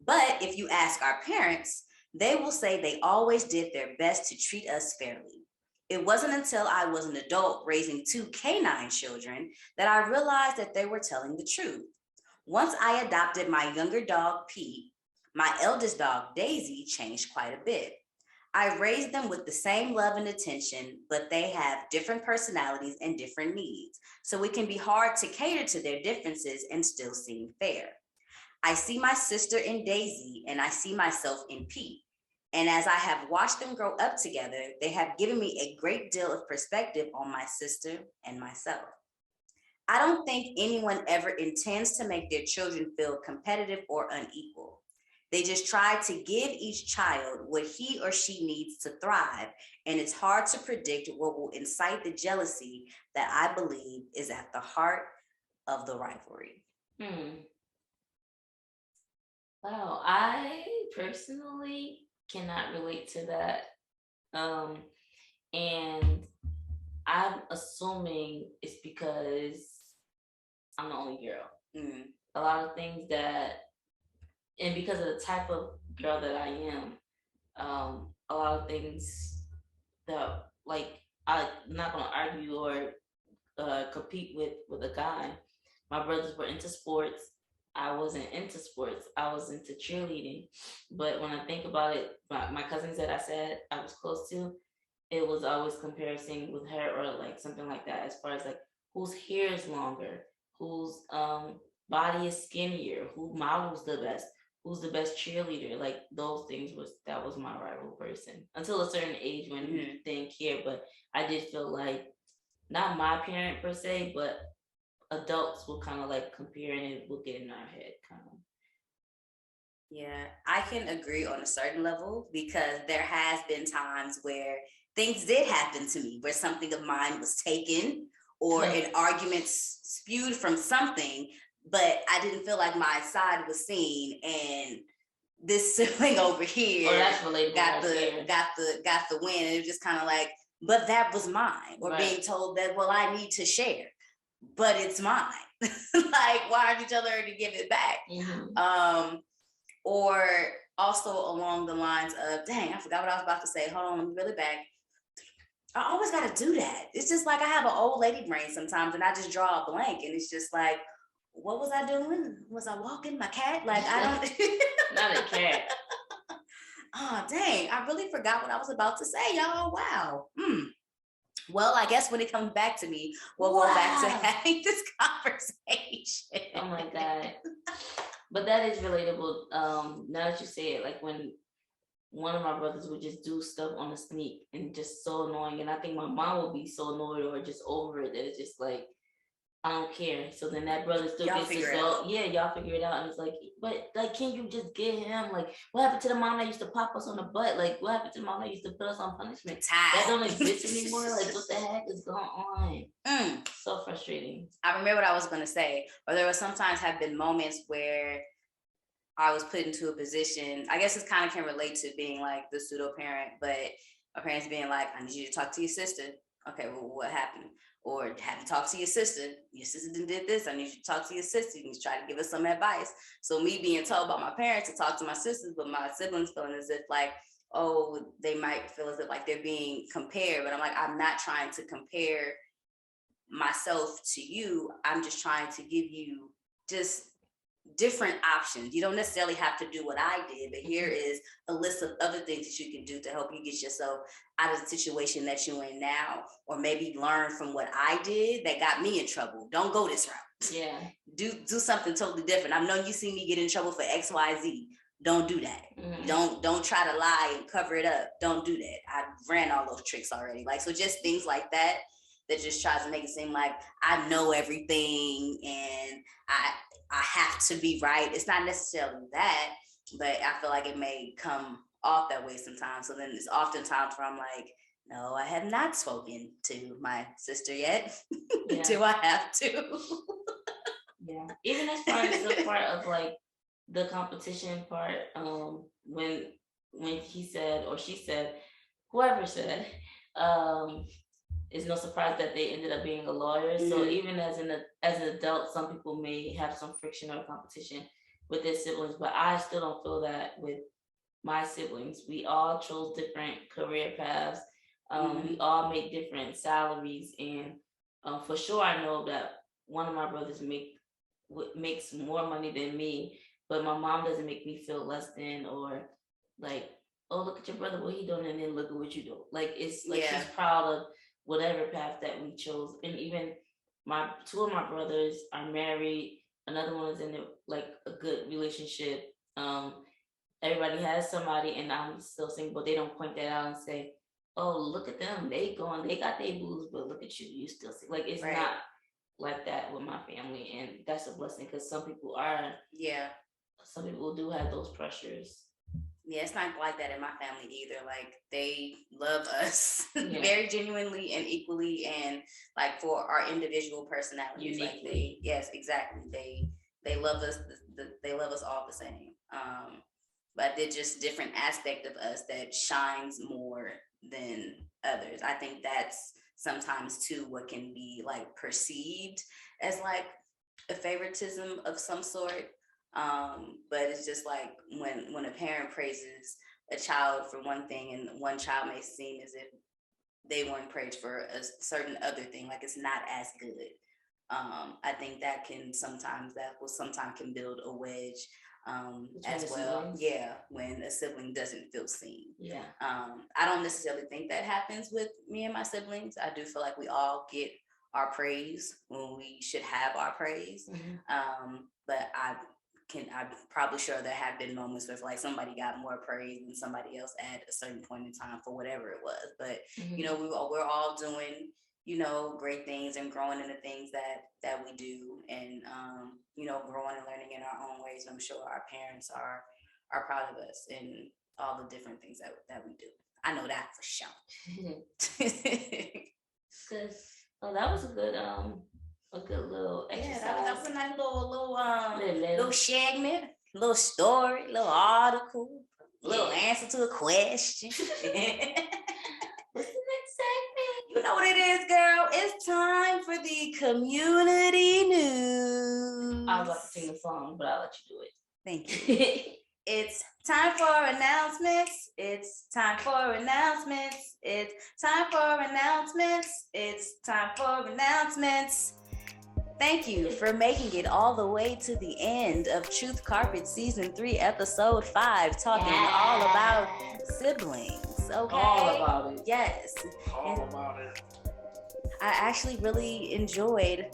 But if you ask our parents, they will say they always did their best to treat us fairly. It wasn't until I was an adult raising 2 canine children that I realized that they were telling the truth. Once I adopted my younger dog, Pete, my eldest dog, Daisy, changed quite a bit. I raised them with the same love and attention, but they have different personalities and different needs. So it can be hard to cater to their differences and still seem fair. I see my sister in Daisy, and I see myself in Pete. And as I have watched them grow up together, they have given me a great deal of perspective on my sister and myself. I don't think anyone ever intends to make their children feel competitive or unequal. They just try to give each child what he or she needs to thrive, and it's hard to predict what will incite the jealousy that I believe is at the heart of the rivalry.
Wow, I personally cannot relate to that. And I'm assuming it's because I'm the only girl. A lot of things that, and because of the type of girl that I am, a lot of things that, like, I'm not gonna argue or compete with a guy. My brothers were into sports. I wasn't into sports. I was into cheerleading. But when I think about it, my cousins that I said I was close to, it was always comparison with her or like something like that, as far as like whose hair is longer, whose body is skinnier, who models the best, who's the best cheerleader. Like those things that was my rival person until a certain age when we didn't care. But I did feel like not my parent per se, but adults will kind of like compare and it will get in our head kind of.
Yeah, I can agree on a certain level because there has been times where things did happen to me where something of mine was taken or an argument spewed from something, but I didn't feel like my side was seen, and this sibling over here
that's relatable
got the win, and it was just kind of like, but that was mine. Or
Right.
being told that, well, I need to share, but it's mine. Like, why aren't you telling her to give it back? Or also along the lines of, dang, I forgot what I was about to say. Hold on, let me reel it back. I always got to do that. It's just like I have an old lady brain sometimes, and I just draw a blank, and it's just like, what was I doing? Was I walking my cat? Like, I don't.
Not a cat.
Oh, dang. I really forgot what I was about to say, y'all. Wow. Well, I guess when it comes back to me, we'll go back to having this conversation.
Oh my God. But that is relatable. Now that you say it, like when one of my brothers would just do stuff on the sneak and just so annoying. And I think my mom would be so annoyed or just over it that it's just like, I don't care. So then that brother still gets his dog. Yeah, y'all figure it out. And it's like, but like, can you just get him? Like, what happened to the mom that used to pop us on the butt? Like, what happened to the mom that used to put us on punishment? That don't exist anymore. Like, what the heck is going on? So frustrating.
I remember what I was going to say. Or there was sometimes have been moments where I was put into a position, I guess it kind of can relate to being like the pseudo parent, but my parents being like, I need you to talk to your sister. Okay, well, what happened? Or have you talked to your sister? Your sister did this. I need you to talk to your sister. You can try to give us some advice. So me being told by my parents to talk to my sisters, but my siblings feeling as if like, oh, they might feel as if like they're being compared. But I'm like, I'm not trying to compare myself to you. I'm just trying to give you just different options. You don't necessarily have to do what I did, but here is a list of other things that you can do to help you get yourself out of the situation that you're in now, or maybe learn from what I did that got me in trouble. Don't go this route.
Yeah.
Do something totally different. I know you see me get in trouble for XYZ. Don't do that. Don't try to lie and cover it up. Don't do that. I ran all those tricks already. Like, so just things like that just tries to make it seem like I know everything and I have to be right. It's not necessarily that, but I feel like it may come off that way sometimes. So then it's oftentimes where I'm like, no, I have not spoken to my sister yet. Yeah. Do I have to?
Yeah. Even as far as the part of like the competition part, when he said or she said, whoever said, it's no surprise that they ended up being a lawyer. So even as an adult, some people may have some friction or competition with their siblings, but I still don't feel that with my siblings. We all chose different career paths. We all make different salaries, and for sure I know that one of my brothers makes more money than me, but my mom doesn't make me feel less than or like, oh, look at your brother, what he doing, and then look at what you do. Like, it's like she's proud of whatever path that we chose. And even two of my brothers are married. Another one is in a good relationship. Everybody has somebody, and I'm still single, but they don't point that out and say, oh, look at them, they got their booze, but look at you still single. Like, it's not like that with my family, and that's a blessing because some people do have those pressures.
Yeah, it's not like that in my family either. Like, they love us very genuinely and equally, and like for our individual personalities.
Uniquely.
Like yes, exactly. They love us. They love us all the same. But they're just different aspect of us that shines more than others. I think that's sometimes too what can be like perceived as like a favoritism of some sort. But it's just like when a parent praises a child for one thing and one child may seem as if they weren't praised for a certain other thing, like it's not as good. I think that sometimes can build a wedge as well. Siblings. Yeah, when a sibling doesn't feel seen. Yeah. I don't necessarily think that happens with me and my siblings. I do feel like we all get our praise when we should have our praise. But I'm probably sure there have been moments where like somebody got more praise than somebody else at a certain point in time for whatever it was. But we're all doing great things and growing in the things that we do, and growing and learning in our own ways. And I'm sure our parents are proud of us in all the different things that we do. I know that for sure.
Good. Well, that was a good little exercise.
Yeah, that was a nice little segment, little story, little article, little answer to a question.
What's the next segment?
know what it is, girl. It's time for the community news.
I was about to sing the song, but I'll let you do it.
Thank you. It's time for announcements. It's time for announcements. It's time for announcements. It's time for announcements. Thank you for making it all the way to the end of Truth Carpet Season 3, Episode 5, talking all about siblings. Okay?
All about it.
Yes.
All about it.
I actually really enjoyed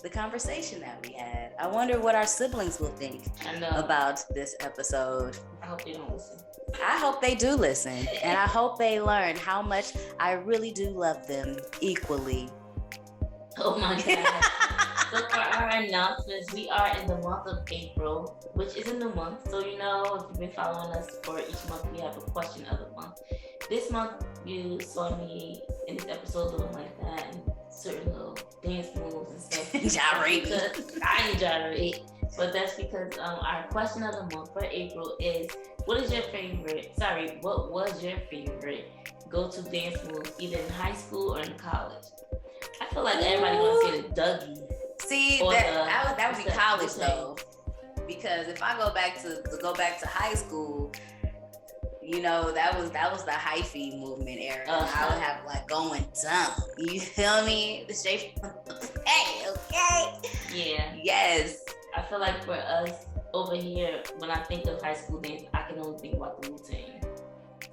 the conversation that we had. I wonder what our siblings will think about this episode.
I hope they don't listen.
I hope they do listen, and I hope they learn how much I really do love them equally.
Oh my God. So for our announcements, we are in the month of April, which is a new month. So, if you've been following us for each month, we have a question of the month. This month, you saw me in this episode doing like that and certain little dance moves and stuff.
Gyrate.
I ain't gyrate. But that's because our question of the month for April is, what was your favorite go-to dance move, either in high school or in college? I feel like everybody wants to say the Dougie.
See, that would be college though, because if I go back to high school, that was the hyphy movement era. I would have like going dumb. You feel me? The shape from the pay, okay?
Yeah.
Yes.
I feel like for us over here, when I think of high school dance, I can only think about the Wu-Tang.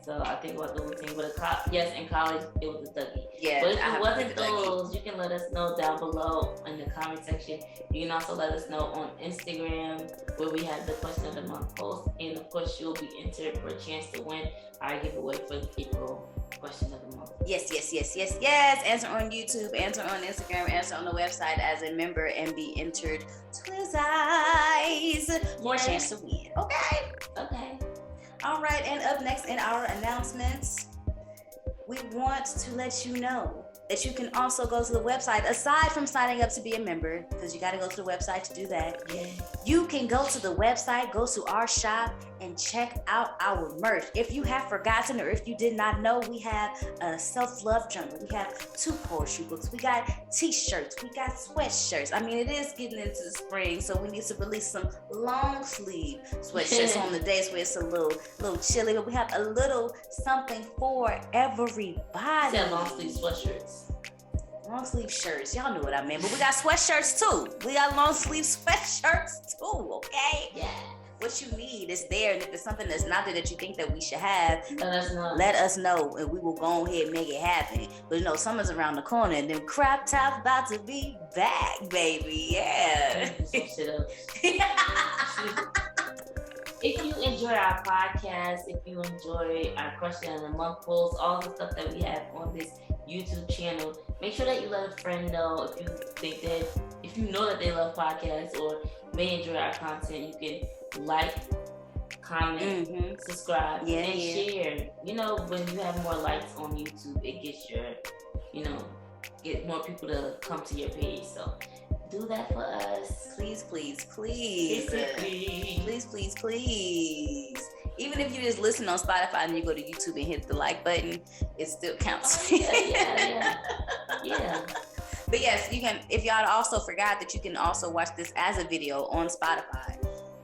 So I think about the Wu-Tang. But yes, in college, it was the Dougie.
Yeah,
but if it wasn't those, you can let us know down below in the comment section. You can also let us know on Instagram, where we have the question of the month post. And of course, you'll be entered for a chance to win our giveaway for the April question of the month.
Yes. Answer on YouTube, answer on Instagram, answer on the website as a member, and be entered twice. More chance to win. Okay. All right, and up next in our announcements, we want to let you know that you can also go to the website, aside from signing up to be a member, because you got to go to the website to do that.
Yeah.
You can go to the website, go to our shop, and check out our merch. If you have forgotten or if you did not know, we have a self-love journal. We have 2 poetry books. We got t-shirts. We got sweatshirts. I mean, it is getting into the spring, so we need to release some long sleeve sweatshirts on the days where it's a little chilly. But we have a little something for everybody.
Yeah, long sleeve sweatshirts.
Long sleeve shirts. Y'all knew what I meant. But we got sweatshirts too. We got long sleeve sweatshirts too, okay?
Yeah.
What you need is there, and if it's something that's not there that you think that we should have,
let
us know, and we will go ahead and make it happen. But summer's around the corner, and then crop top about to be back, baby. Yeah.
If you enjoy our podcast, if you enjoy our question of the month posts, all the stuff that we have on this YouTube channel, make sure that you let a friend know. If you know that they love podcasts or may enjoy our content, you can like, comment, subscribe, and share. When you have more likes on YouTube, it gets get more people to come to your page. So do that for us.
Please. Even if you just listen on Spotify and you go to YouTube and hit the like button, it still counts.
Yeah.
But yes, you can. If y'all also forgot that you can also watch this as a video on Spotify.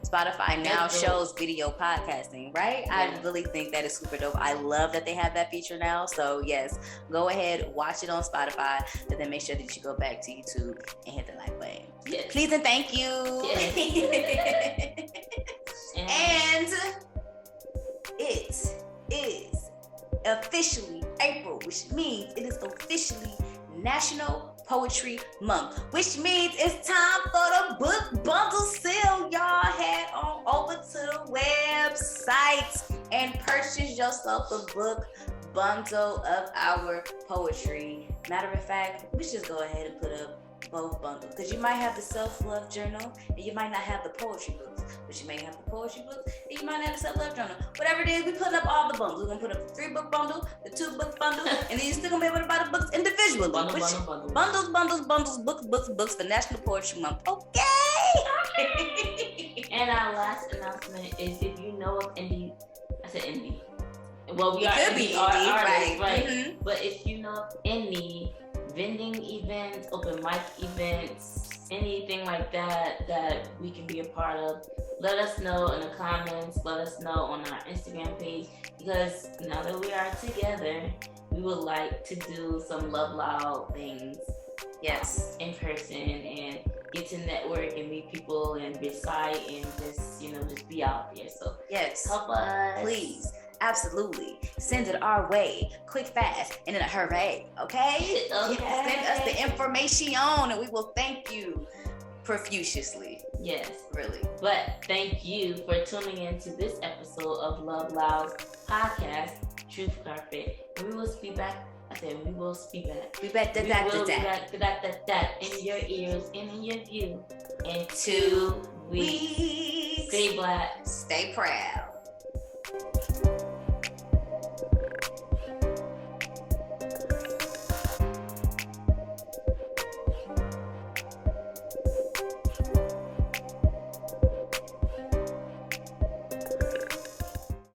Spotify now shows video podcasting, right? Yeah. I really think that is super dope. I love that they have that feature now. So yes, go ahead, watch it on Spotify, but then make sure that you go back to YouTube and hit the like button.
Yes.
Please and thank you.
Yes.
And it is officially April, which means it is officially National Poetry Month, which means it's time for the book bundle sale. Y'all head on over to the website and purchase yourself a book bundle of our poetry. Matter of fact, we should just go ahead and put up both bundles, because you might have the self-love journal and you might not have the poetry books, but you may have the poetry books and you might have the self-love journal. Whatever it is, we putting up all the bundles. We're gonna put up the 3-book bundle, the 2-book bundle, and then you're still gonna be able to buy the books individually. Bundles, the National Poetry Month. Okay.
And our last announcement is, if you know of indie, Well, we
could be
artists, right?
Mm-hmm.
But if you know of any vending events, open mic events, anything like that we can be a part of, let us know in the comments. Let us know on our Instagram page, because now that we are together, we would like to do some Love Loud things.
Yes,
in person, and get to network and meet people and recite and just be out there. So
yes,
help us,
please. Absolutely. Send it our way, quick, fast, and in a hurry. Okay? Send us the information, and we will thank you profusely.
Yes,
really.
But thank you for tuning in to this episode of Love Loud's podcast, Truth Carpet. And we will speak back. I said we will speak back.
We bet that
in your ears and in your view. And 2 weeks. Stay black.
Stay proud.